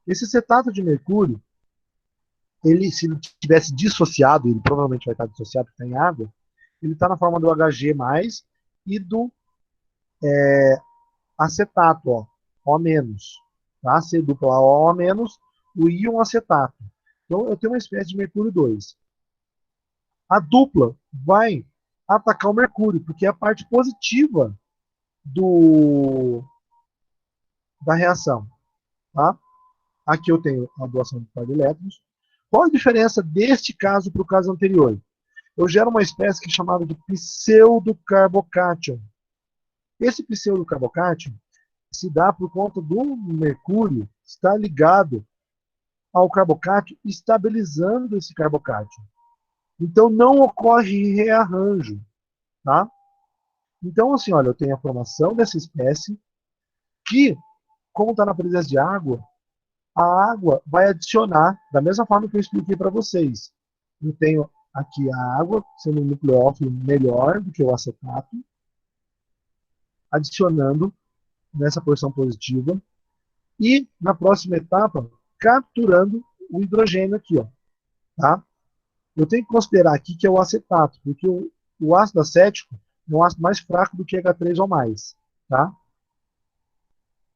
Esse acetato de mercúrio, ele, se ele tivesse dissociado, ele provavelmente vai estar dissociado porque está em água, ele está na forma do Hg+, e do acetato, ó, O-, tá? C dupla O-, o íon acetato. Então eu tenho uma espécie de mercúrio 2. A dupla vai atacar o mercúrio, porque é a parte positiva da reação. Tá? Aqui eu tenho a doação de par de elétrons. Qual a diferença deste caso para o caso anterior? Eu gero uma espécie que é chamada de pseudocarbocátion. Esse pseudocarbocátion se dá por conta do mercúrio estar ligado ao carbocátion, estabilizando esse carbocátion. Então não ocorre rearranjo. Tá? Então, assim, olha, eu tenho a formação dessa espécie que, como está na presença de água, a água vai adicionar, da mesma forma que eu expliquei para vocês. Eu tenho aqui a água, sendo um nucleófilo melhor do que o acetato, adicionando nessa porção positiva, e na próxima etapa, capturando o hidrogênio aqui, ó, tá? Eu tenho que considerar aqui que é o acetato, porque o ácido acético é um ácido mais fraco do que H3 ou mais, tá?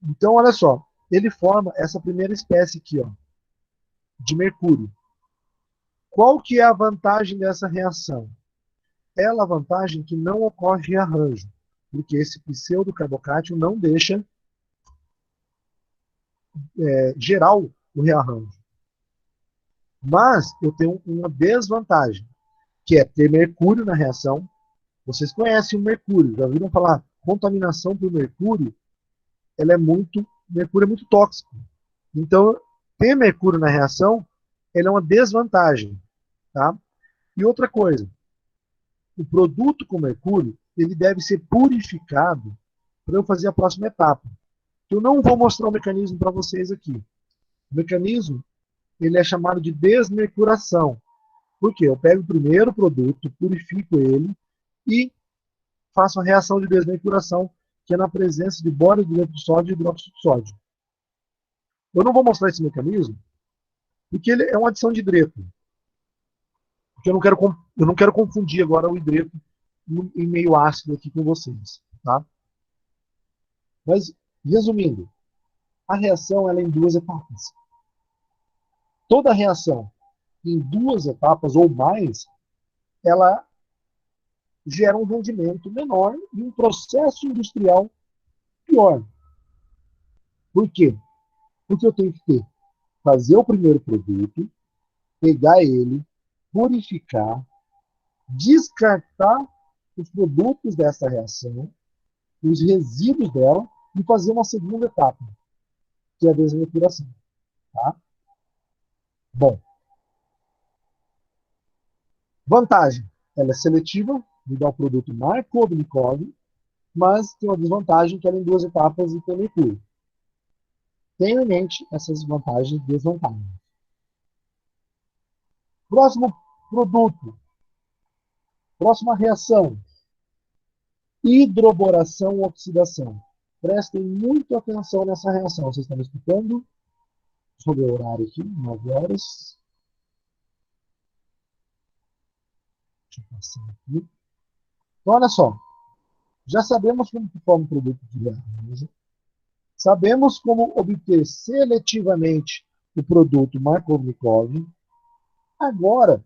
Então, olha só, ele forma essa primeira espécie aqui, ó, de mercúrio. Qual que é a vantagem dessa reação? Ela a vantagem que não ocorre rearranjo, porque esse pseudocarbocátion não deixa gerar o rearranjo. Mas eu tenho uma desvantagem, que é ter mercúrio na reação. Vocês conhecem o mercúrio, já ouviram falar? Contaminação por mercúrio, mercúrio é muito tóxico. Então, ter mercúrio na reação, ele é uma desvantagem. Tá? E outra coisa, o produto com mercúrio, ele deve ser purificado para eu fazer a próxima etapa. Eu não vou mostrar o mecanismo para vocês aqui. O mecanismo, ele é chamado de desmercuração. Por quê? Eu pego o primeiro produto, purifico ele e faço a reação de desmercuração, que é na presença de bório de hidreto de sódio e hidróxido de sódio. Eu não vou mostrar esse mecanismo, porque ele é uma adição de hidreto. Porque eu não quero confundir agora o hidreto em meio ácido aqui com vocês. Tá? Mas, resumindo, a reação ela é em duas etapas. Toda reação em duas etapas ou mais, ela gera um rendimento menor e um processo industrial pior. Por quê? Porque eu tenho que fazer o primeiro produto, pegar ele, purificar, descartar os produtos dessa reação, os resíduos dela, e fazer uma segunda etapa, que é a desnaturação. Tá? Bom, vantagem, ela é seletiva, me dá o produto Markov-Nikov, mas tem uma desvantagem que ela é em duas etapas e tem mercúrio. Tenha em mente essas vantagens e desvantagens. Próximo produto, próxima reação, hidroboração-oxidação. Prestem muita atenção nessa reação. Vocês estão me escutando? Sobre o horário aqui, 9 horas. Deixa eu passar aqui. Então, olha só. Já sabemos como que forma o produto de reagência. Sabemos como obter seletivamente o produto Markov-Nikov. Agora,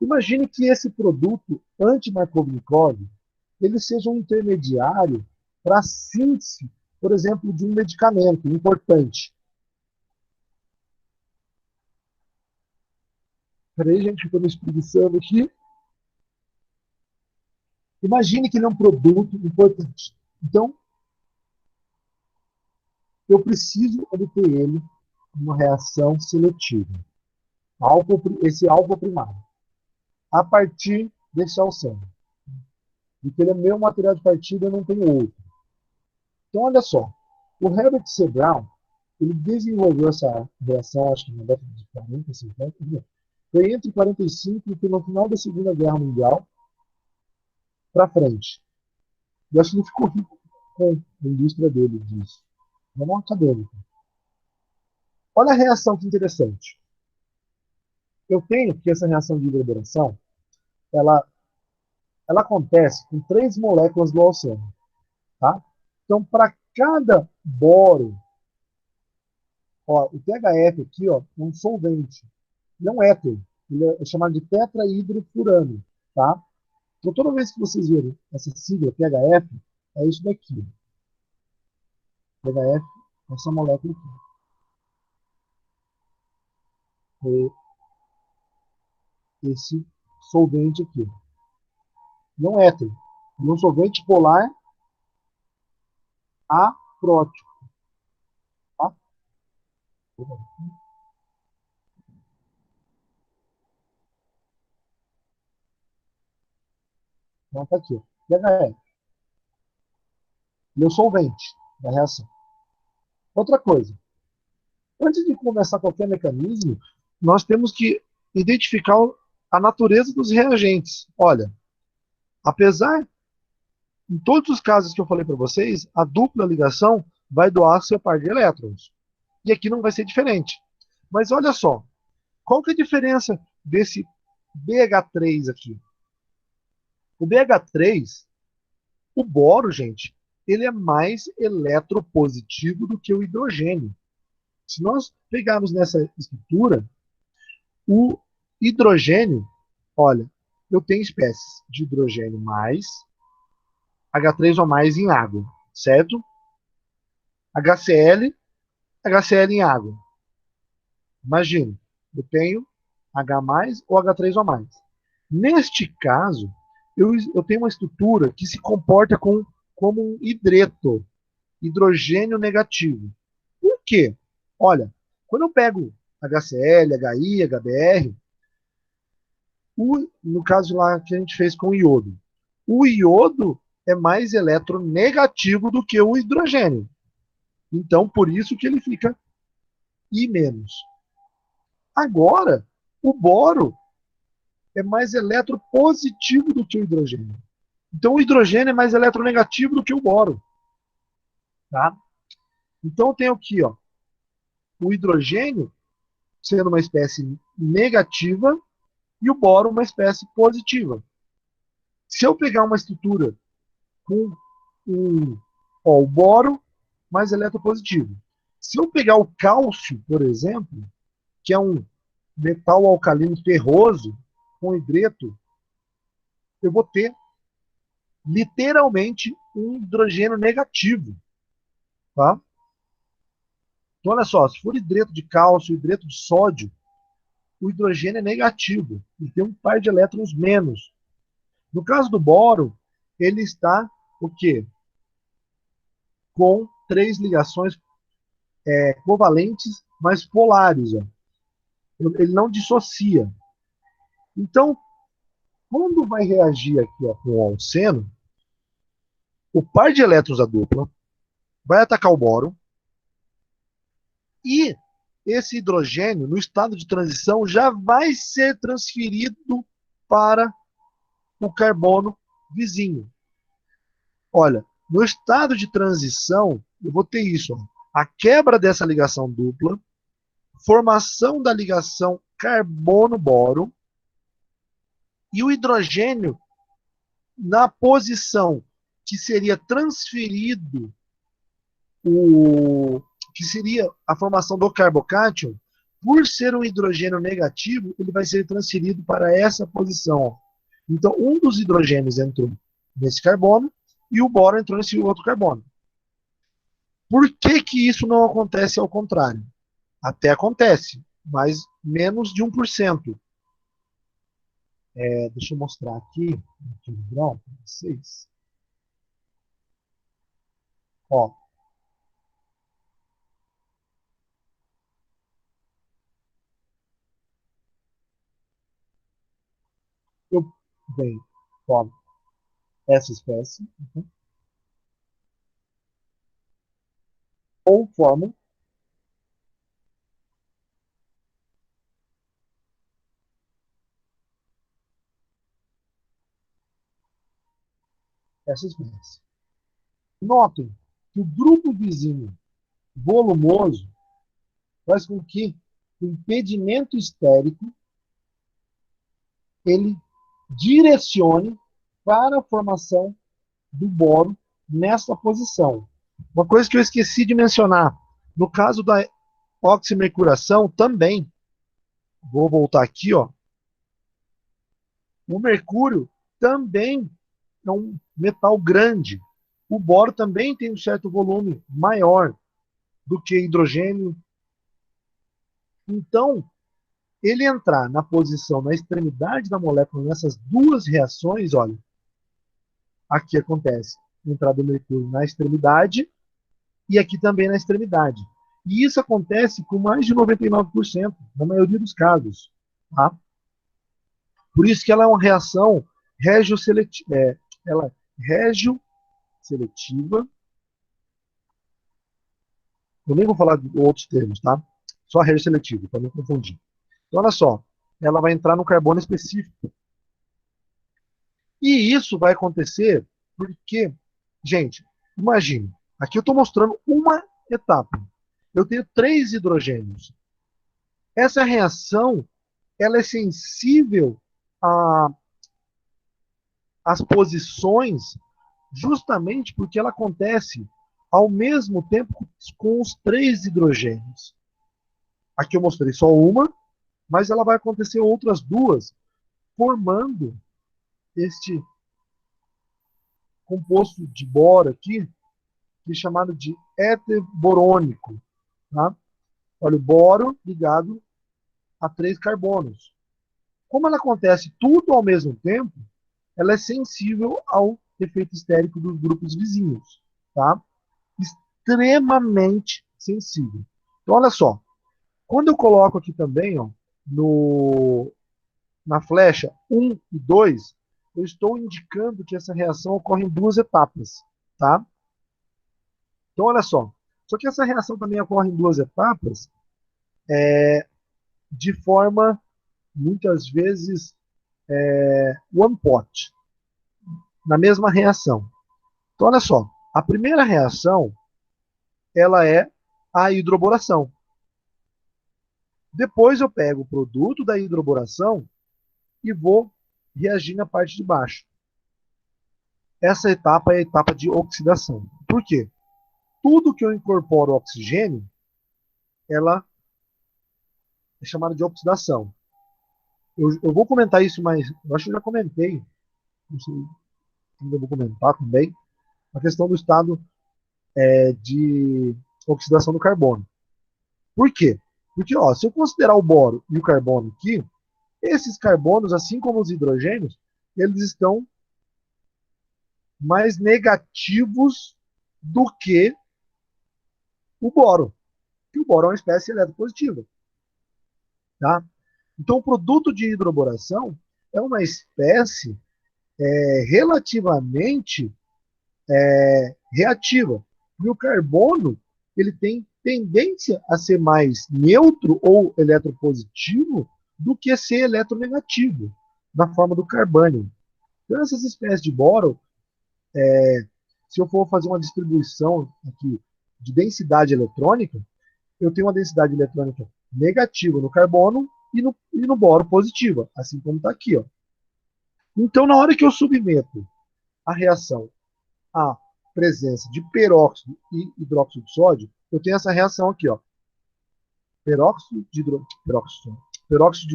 imagine que esse produto anti-Markov-Nikov ele seja um intermediário para a síntese, por exemplo, de um medicamento importante. Peraí, gente, estou me espreguiçando aqui. Imagine que ele é um produto importante. Então, eu preciso obter ele uma reação seletiva. Esse álcool primário. A partir desse alceno. Porque ele é meu material de partida, eu não tenho outro. Então, olha só. O Herbert C. Brown, ele desenvolveu essa reação, acho que na década de 40, 50, foi entre 45 e no final da Segunda Guerra Mundial para frente. E acho que ele ficou rico com a indústria dele disso. É um acadêmico. Olha a reação que interessante. Eu tenho que essa reação de hidroboração, ela acontece com 3 moléculas do alceno. Tá? Então, para cada boro, ó, o THF aqui ó, é um solvente, não é éter. Ele é chamado de tetrahidrofurano. Tá? Então, toda vez que vocês verem essa sigla THF, é isso daqui. THF, essa molécula aqui. Esse solvente aqui. Não é éter. É um solvente polar aprótico. Tá? Então, tá aqui. THF. Meu solvente da reação. Outra coisa. Antes de começar qualquer mecanismo, nós temos que identificar a natureza dos reagentes. Olha, apesar, em todos os casos que eu falei para vocês, a dupla ligação vai doar seu par de elétrons. E aqui não vai ser diferente. Mas olha só, qual que é a diferença desse BH3 aqui? O BH3, o boro, gente, ele é mais eletropositivo do que o hidrogênio. Se nós pegarmos nessa estrutura, o hidrogênio, olha, eu tenho espécies de hidrogênio mais, H3O mais em água, certo? HCl, HCl em água. Imagina, eu tenho H mais ou H3O mais. Neste caso, eu tenho uma estrutura que se comporta como um hidreto, hidrogênio negativo. Por quê? Olha, quando eu pego HCl, HI, HBr, No caso lá que a gente fez com o iodo. O iodo é mais eletronegativo do que o hidrogênio. Então, por isso que ele fica I-. Agora, o boro é mais eletropositivo do que o hidrogênio. Então, o hidrogênio é mais eletronegativo do que o boro. Tá? Então, eu tenho aqui ó, o hidrogênio sendo uma espécie negativa e o boro uma espécie positiva. Se eu pegar uma estrutura com o boro mais eletropositivo. Se eu pegar o cálcio, por exemplo, que é um metal alcalino ferroso com hidreto, eu vou ter literalmente um hidrogênio negativo. Tá? Então, olha só, se for hidreto de cálcio, hidreto de sódio, o hidrogênio é negativo. Ele tem um par de elétrons menos. No caso do boro, ele está o quê? Com 3 ligações covalentes, mas polares. Ó. Ele não dissocia. Então, quando vai reagir aqui ó, com o alceno, o par de elétrons da dupla vai atacar o boro e esse hidrogênio, no estado de transição, já vai ser transferido para o carbono vizinho. Olha, no estado de transição, eu vou ter isso, ó, a quebra dessa ligação dupla, formação da ligação carbono-boro e o hidrogênio na posição que seria transferido que seria a formação do carbocátion, por ser um hidrogênio negativo, ele vai ser transferido para essa posição. Então, um dos hidrogênios entrou nesse carbono e o boro entrou nesse outro carbono. Por que que isso não acontece ao contrário? Até acontece, mas menos de 1%. Deixa eu mostrar aqui para vocês. Ó, eu venho, ó, essa espécie, ou formo essa espécie. Notem que o grupo vizinho volumoso faz com que o impedimento estérico ele direcione para a formação do boro nessa posição. Uma coisa que eu esqueci de mencionar, no caso da oximercuração também, vou voltar aqui, ó, o mercúrio também é um metal grande. O boro também tem um certo volume maior do que hidrogênio. Então, ele entrar na posição, na extremidade da molécula, nessas duas reações, olha, aqui acontece entrada do mercúrio na extremidade e aqui também na extremidade. E isso acontece com mais de 99%, na maioria dos casos. Tá? Por isso que ela é uma reação regioseletiva. Ela é regioseletiva. Eu nem vou falar de outros termos, tá? Só regioseletiva, para não confundir. Então, olha só, ela vai entrar no carbono específico. E isso vai acontecer porque, gente, imagine, aqui eu estou mostrando uma etapa. Eu tenho 3 hidrogênios. Essa reação, ela é sensível às posições justamente porque ela acontece ao mesmo tempo com os 3 hidrogênios. Aqui eu mostrei só uma, mas ela vai acontecer outras 2, formando este composto de boro aqui, que é chamado de éter borônico. Tá? Olha, o boro ligado a 3 carbonos. Como ela acontece tudo ao mesmo tempo, ela é sensível ao efeito estérico dos grupos vizinhos. Tá? Extremamente sensível. Então, olha só. Quando eu coloco aqui também, ó, no na flecha 1 e 2, eu estou indicando que essa reação ocorre em duas etapas, tá? Então, olha só. Só que essa reação também ocorre em duas etapas, de forma, muitas vezes, one pot, na mesma reação. Então, olha só. A primeira reação, ela é a hidroboração. Depois eu pego o produto da hidroboração e vou reagir na parte de baixo. Essa etapa é a etapa de oxidação. Por quê? Tudo que eu incorporo oxigênio, ela é chamada de oxidação. Eu vou comentar isso, mas eu acho que eu já comentei, não sei se eu vou comentar também, a questão do estado de oxidação do carbono. Por quê? Porque, ó, se eu considerar o boro e o carbono aqui, esses carbonos, assim como os hidrogênios, eles estão mais negativos do que o boro. Que o boro é uma espécie eletropositiva. Tá? Então, o produto de hidroboração é uma espécie relativamente reativa. E o carbono, ele tem tendência a ser mais neutro ou eletropositivo do que ser eletronegativo, na forma do carbônio. Então, essas espécies de boro, se eu for fazer uma distribuição aqui de densidade eletrônica, eu tenho uma densidade eletrônica negativa no carbono e no boro positiva, assim como está aqui. Ó. Então, na hora que eu submeto a reação à presença de peróxido e hidróxido de sódio, eu tenho essa reação aqui, ó. Peróxido de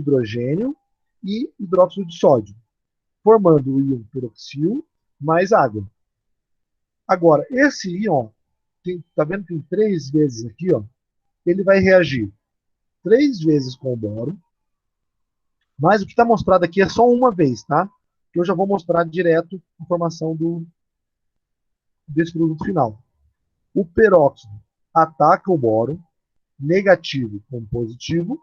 hidrogênio e hidróxido de sódio, formando o íon peroxil mais água. Agora, esse íon, tá vendo que tem 3 vezes aqui, ó, ele vai reagir 3 vezes com o boro, mas o que está mostrado aqui é só uma vez, tá? Que eu já vou mostrar direto a formação desse produto final. O peróxido ataca o boro, negativo com positivo.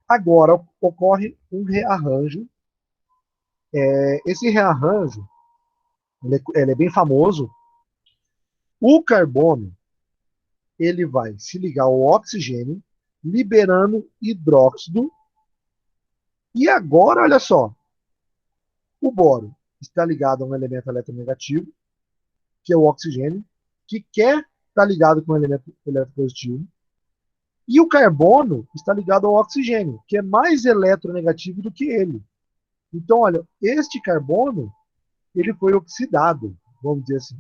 Agora ocorre um rearranjo. Esse rearranjo ele é bem famoso. O carbono ele vai se ligar ao oxigênio, liberando hidróxido. E agora, olha só, o boro está ligado a um elemento eletronegativo, que é o oxigênio, que quer estar ligado com um elemento eletropositivo. E o carbono está ligado ao oxigênio, que é mais eletronegativo do que ele. Então, olha, este carbono, ele foi oxidado, vamos dizer assim.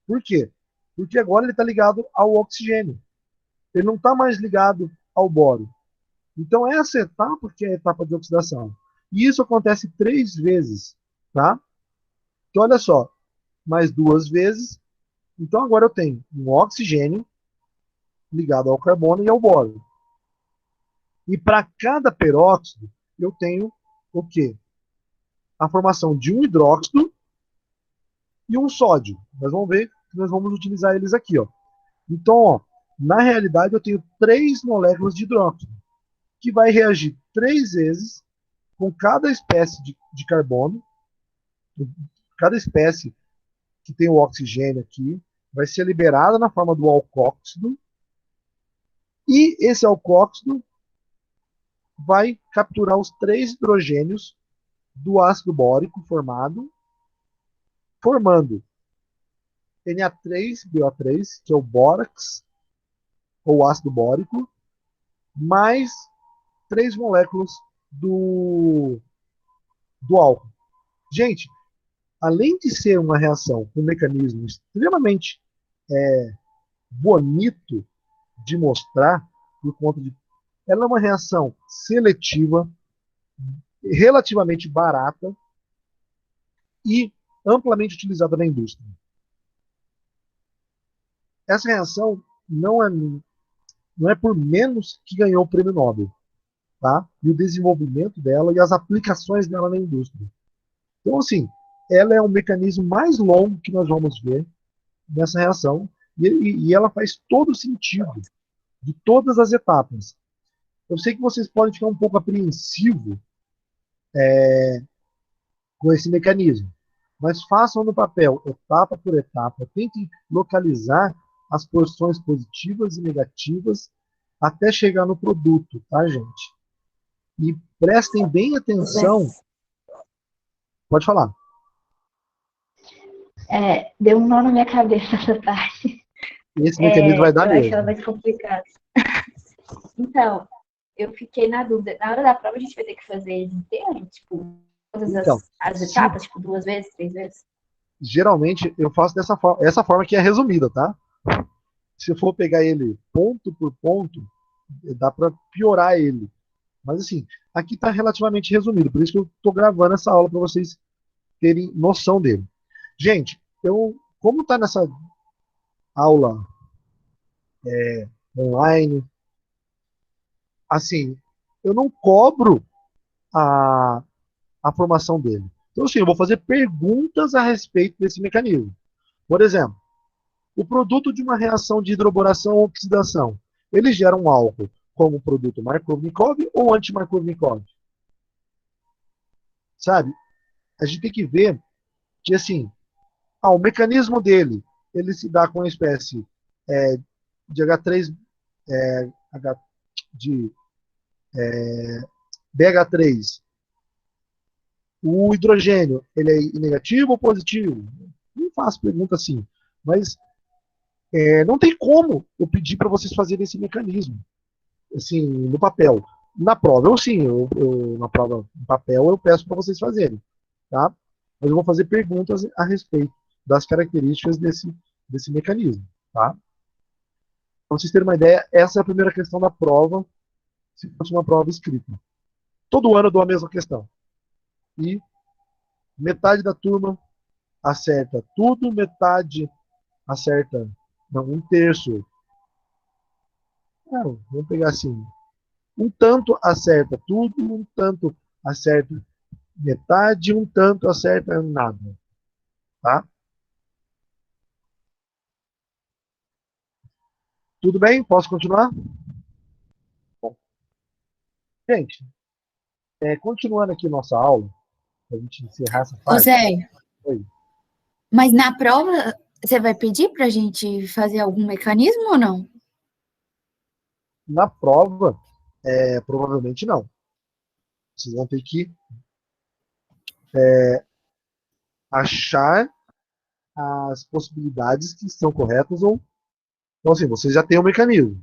Por quê? Porque agora ele está ligado ao oxigênio. Ele não está mais ligado ao boro. Então, essa etapa que é a etapa de oxidação. E isso acontece 3 vezes, tá? Então, olha só, mais 2 vezes. Então, agora eu tenho um oxigênio ligado ao carbono e ao boro. E para cada peróxido, eu tenho o quê? A formação de um hidróxido e um sódio. Nós vamos ver que nós vamos utilizar eles aqui. Ó. Então, ó, na realidade, eu tenho 3 moléculas de hidróxido, que vai reagir 3 vezes com cada espécie de carbono. Cada espécie que tem o oxigênio aqui vai ser liberada na forma do alcóxido. E esse alcóxido vai capturar os 3 hidrogênios do ácido bórico formando Na3BO3, que é o bórax, ou ácido bórico, mais 3 moléculas do álcool. Gente, além de ser uma reação com um mecanismo extremamente bonito de mostrar, por conta de ela é uma reação seletiva, relativamente barata e amplamente utilizada na indústria. Essa reação não é por menos que ganhou o prêmio Nobel, tá? E o desenvolvimento dela e as aplicações dela na indústria. Então, assim, ela é o mecanismo mais longo que nós vamos ver nessa reação e ela faz todo o sentido de todas as etapas. Eu sei que vocês podem ficar um pouco apreensivos com esse mecanismo, mas façam no papel, etapa por etapa, tentem localizar as porções positivas e negativas até chegar no produto, tá, gente? E prestem bem atenção. Pode falar. Deu um nó na minha cabeça essa parte. Esse mecanismo vai dar Eu acho ela mesmo. mais complicada. Então, eu fiquei na dúvida. Na hora da prova, a gente vai ter que fazer ele inteiro? Tipo, todas Então, as se, etapas? Tipo, 2 vezes, 3 vezes? geralmente eu faço dessa forma, essa forma que é resumida, tá? Se eu for pegar ele ponto por ponto, dá para piorar ele. Mas assim, aqui está relativamente resumido, por isso que eu estou gravando essa aula para vocês terem noção dele. Gente, como está nessa aula online, assim, eu não cobro a, a formação dele. Então, assim, eu vou fazer perguntas a respeito desse mecanismo. Por exemplo, o produto de uma reação de hidroboração ou oxidação, ele gera um álcool como produto Markovnikov ou anti-Markovnikov? Sabe? A gente tem que ver que, assim, o mecanismo dele, ele se dá com uma espécie de H3, H, de BH3. O hidrogênio, ele é negativo ou positivo? Não faço pergunta assim, mas não tem como eu pedir para vocês fazerem esse mecanismo, assim, no papel. Na prova, na prova, no papel, eu peço para vocês fazerem, tá? Mas eu vou fazer perguntas a respeito das características desse mecanismo, tá? Para vocês terem uma ideia, essa é a primeira questão da prova, se fosse uma prova escrita. Todo ano eu dou a mesma questão. E metade da turma acerta tudo, metade acerta, não, um terço. Não, vamos pegar assim, um tanto acerta tudo, um tanto acerta metade, um tanto acerta nada, tá? Tudo bem? Posso continuar? Bom, gente, continuando aqui nossa aula, para a gente encerrar essa Ô parte. Zé, Oi. mas na prova você vai pedir para a gente fazer algum mecanismo ou não? Na prova, provavelmente não. Vocês vão ter que achar as possibilidades que estão corretas ou. Então, assim, vocês já têm o mecanismo.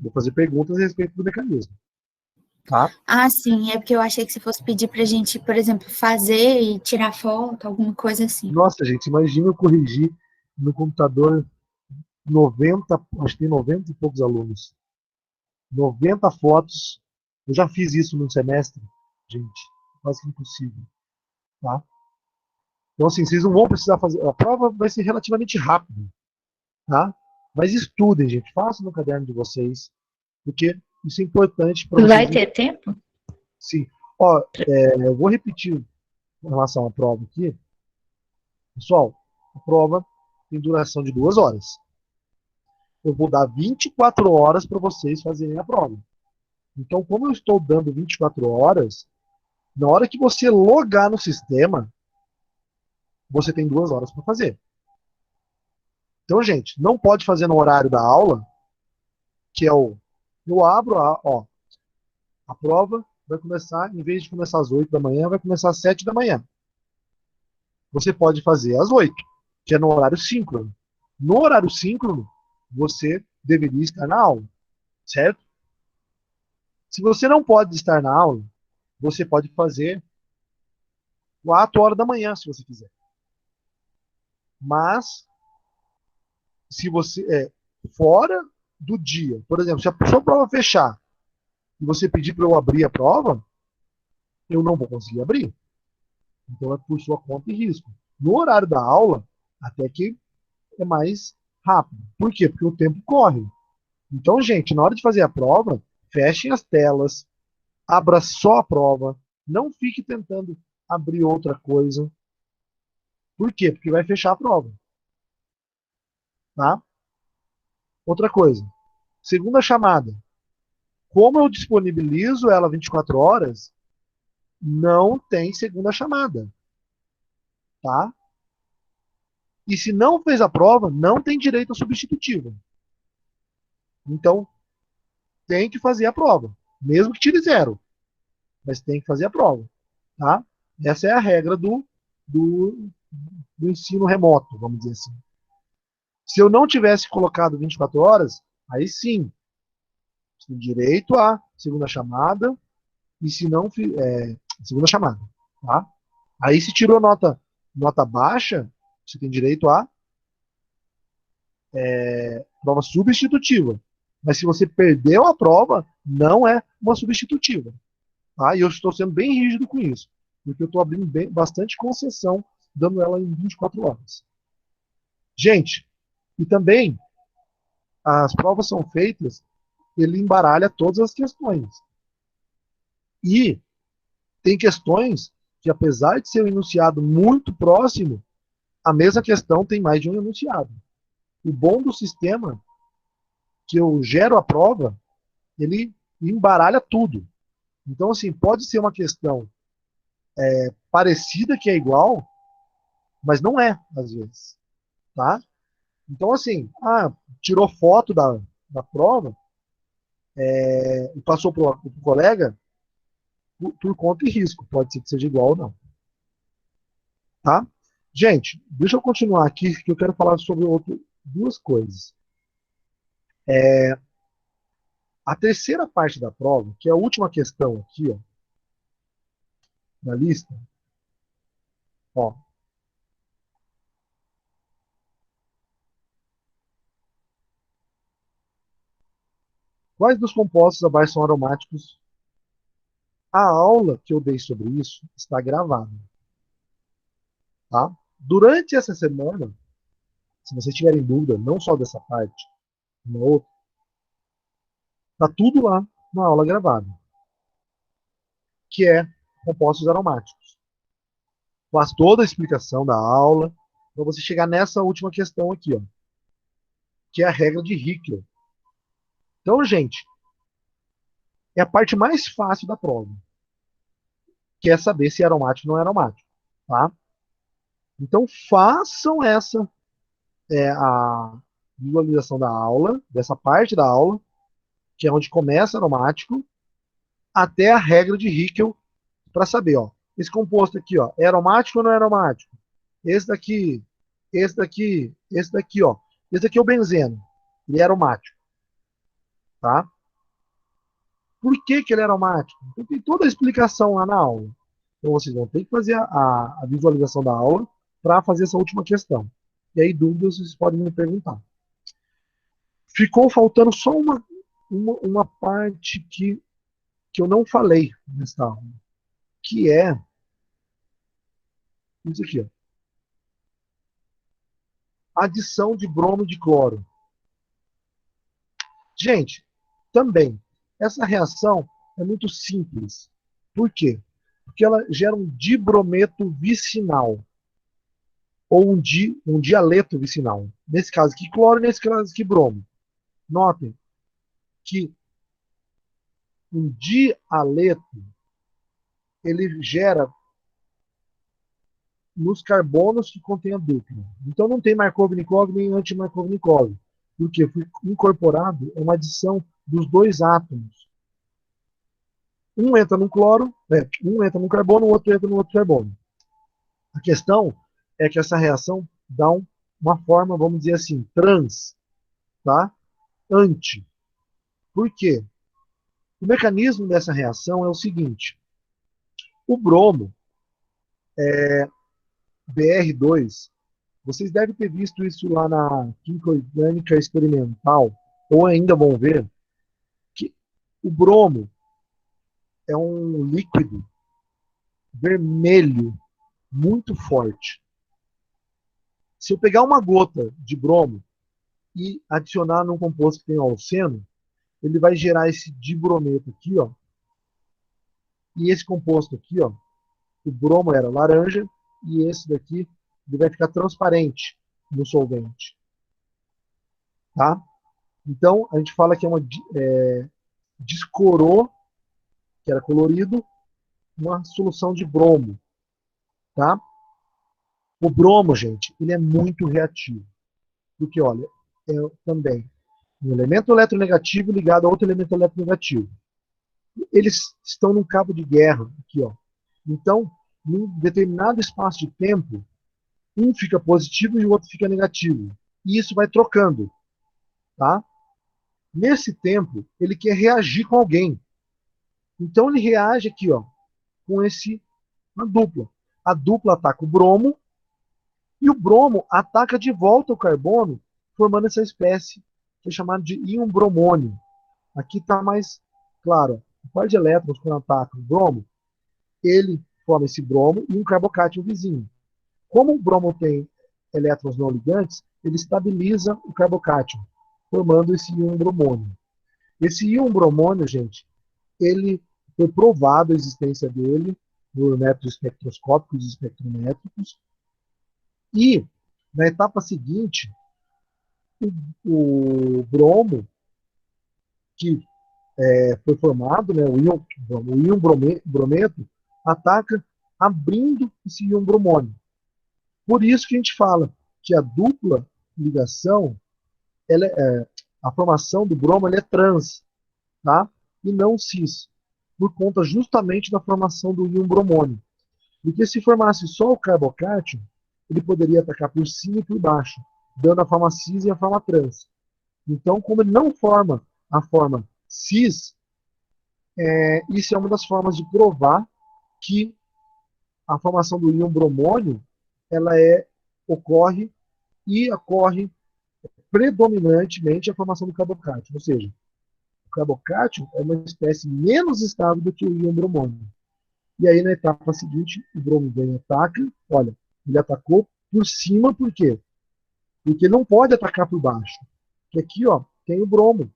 Vou fazer perguntas a respeito do mecanismo. Tá? Ah, sim, é porque eu achei que você fosse pedir para a gente, por exemplo, fazer e tirar foto, alguma coisa assim. Nossa, gente, imagina eu corrigir no computador 90, acho que tem 90 e poucos alunos. 90 fotos. Eu já fiz isso num semestre, gente. Quase que impossível. Tá? Então, assim, vocês não vão precisar fazer. A prova vai ser relativamente rápida. Tá? Mas estudem, gente. Façam no caderno de vocês. Porque isso é importante para Vai vocês. ter tempo? Sim. Ó, eu vou repetir em relação à prova aqui. Pessoal, a prova tem duração de 2 horas. Eu vou dar 24 horas para vocês fazerem a prova. Então, como eu estou dando 24 horas, na hora que você logar no sistema, você tem 2 horas para fazer. Então, gente, não pode fazer no horário da aula, que é eu abro, a prova vai começar, em vez de começar às 8 da manhã, vai começar às 7 da manhã. Você pode fazer às 8, que é no horário síncrono. No horário síncrono, você deveria estar na aula, certo? Se você não pode estar na aula, você pode fazer 4 horas da manhã, se você quiser. Mas, se você fora do dia, por exemplo, se a sua prova fechar e você pedir para eu abrir a prova, eu não vou conseguir abrir. Então é por sua conta e risco. No horário da aula, até que é mais rápido. Por quê? Porque o tempo corre. Então, gente, na hora de fazer a prova, fechem as telas, abra só a prova, não fique tentando abrir outra coisa. Por quê? Porque vai fechar a prova. Tá? Outra coisa. Segunda chamada. como eu disponibilizo ela 24 horas, não tem segunda chamada. Tá? E se não fez a prova, não tem direito à substitutiva. Então, tem que fazer a prova. Mesmo que tire 0. Mas tem que fazer a prova. Tá? Essa é a regra do ensino remoto, vamos dizer assim. Se eu não tivesse colocado 24 horas, aí sim, tem direito à segunda chamada, e se não, segunda chamada, tá? Aí se tirou nota baixa, você tem direito à prova substitutiva. Mas se você perdeu a prova, não é uma substitutiva. Tá? E eu estou sendo bem rígido com isso, porque eu estou abrindo bastante concessão, dando ela em 24 horas. Gente, e também as provas são feitas, ele embaralha todas as questões. E tem questões que, apesar de ser um enunciado muito próximo, a mesma questão tem mais de um enunciado. O bom do sistema, que eu gero a prova, ele embaralha tudo. Então, assim, pode ser uma questão parecida que é igual, mas não é, às vezes. Tá? Então, assim, tirou foto da prova e passou para o colega por conta e risco. Pode ser que seja igual ou não. Tá? Gente, deixa eu continuar aqui, que eu quero falar sobre duas coisas. A terceira parte da prova, que é a última questão aqui, ó, na lista, ó. Quais dos compostos abaixo são aromáticos? A aula que eu dei sobre isso está gravada. Tá? Durante essa semana, se vocês tiverem dúvida, não só dessa parte, na outra, tá tudo lá na aula gravada, que é compostos aromáticos. Faz toda a explicação da aula para você chegar nessa última questão aqui, ó, que é a regra de Hickel. Então, gente, é a parte mais fácil da prova, que é saber se é aromático ou não é aromático, tá? Então, façam a visualização da aula, dessa parte da aula, que é onde começa aromático, até a regra de Hickel, para saber, ó, esse composto aqui, ó, é aromático ou não é aromático? Esse daqui, esse daqui, esse daqui, ó. Esse daqui é o benzeno, ele é aromático, tá? Por que ele é aromático? Então, tem toda a explicação lá na aula. Então vocês vão ter que fazer a visualização da aula para fazer essa última questão. E aí, dúvidas, vocês podem me perguntar. Ficou faltando só uma parte que eu não falei nessa aula, que é isso aqui, ó. Adição de bromo de cloro. Gente, também, essa reação é muito simples. Por quê? Porque ela gera um dibrometo vicinal. Ou um dialeto vicinal. Nesse caso aqui, cloro, nesse caso aqui, bromo. Notem que um dialeto ele gera nos carbonos que contém a dupla. Então não tem Markov-Nikov nem anti-Markov-Nikov. Porque foi incorporado é uma adição dos dois átomos. Um entra no cloro, um entra no carbono, o outro entra no outro carbono. A questão é que essa reação dá uma forma, vamos dizer assim, trans, tá? Anti. Por quê? O mecanismo dessa reação é o seguinte: o bromo, Br2, vocês devem ter visto isso lá na Química Orgânica Experimental, ou ainda vão ver, que o bromo é um líquido vermelho muito forte. Se eu pegar uma gota de bromo e adicionar num composto que tem alceno, ele vai gerar esse dibrometo aqui, ó. E esse composto aqui, ó, o bromo era laranja, e esse daqui ele vai ficar transparente no solvente. Tá? Então, a gente fala que é descorou, que era colorido, uma solução de bromo, tá? O bromo, gente, ele é muito reativo. Porque, olha, é também um elemento eletronegativo ligado a outro elemento eletronegativo. Eles estão num cabo de guerra, aqui, ó. Então, num determinado espaço de tempo, um fica positivo e o outro fica negativo. E isso vai trocando, tá? Nesse tempo, ele quer reagir com alguém. Então, ele reage aqui, ó, com uma dupla. A dupla ataca o bromo e o bromo ataca de volta o carbono, formando essa espécie que é chamada de íon bromônio. Aqui está mais claro. O par de elétrons, quando ataca o bromo, ele forma esse bromo e um carbocátion vizinho. Como o bromo tem elétrons não ligantes, ele estabiliza o carbocátion, formando esse íon bromônio. Esse íon bromônio, gente, ele foi provado a existência dele por métodos espectroscópicos e espectrométricos. E, na etapa seguinte, o bromo, que foi formado, né, o íon brometo, ataca abrindo esse íon bromônio. Por isso que a gente fala que a dupla ligação, a formação do bromo é trans, tá? E não cis, por conta justamente da formação do íon bromônio. Porque se formasse só o carbocátion, ele poderia atacar por cima e por baixo, dando a forma cis e a forma trans. Então, como ele não forma a forma cis, isso é uma das formas de provar que a formação do íon bromônio ela ocorre predominantemente a formação do carbocátion. Ou seja, o carbocátion é uma espécie menos estável do que o íon bromônio. E aí, na etapa seguinte, o bromo vem e ataca. Olha, ele atacou por cima, por quê? Porque não pode atacar por baixo. Porque aqui, ó, tem o bromo.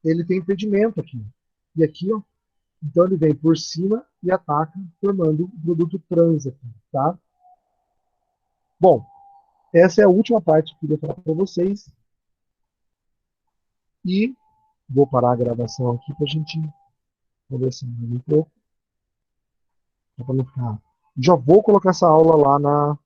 Ele tem impedimento aqui. E aqui, ó, então ele vem por cima e ataca, formando o produto trans aqui, tá? Bom, essa é a última parte que eu queria falar para vocês. E vou parar a gravação aqui para a gente conversar mais um pouco. Para não ficar. Já vou colocar essa aula lá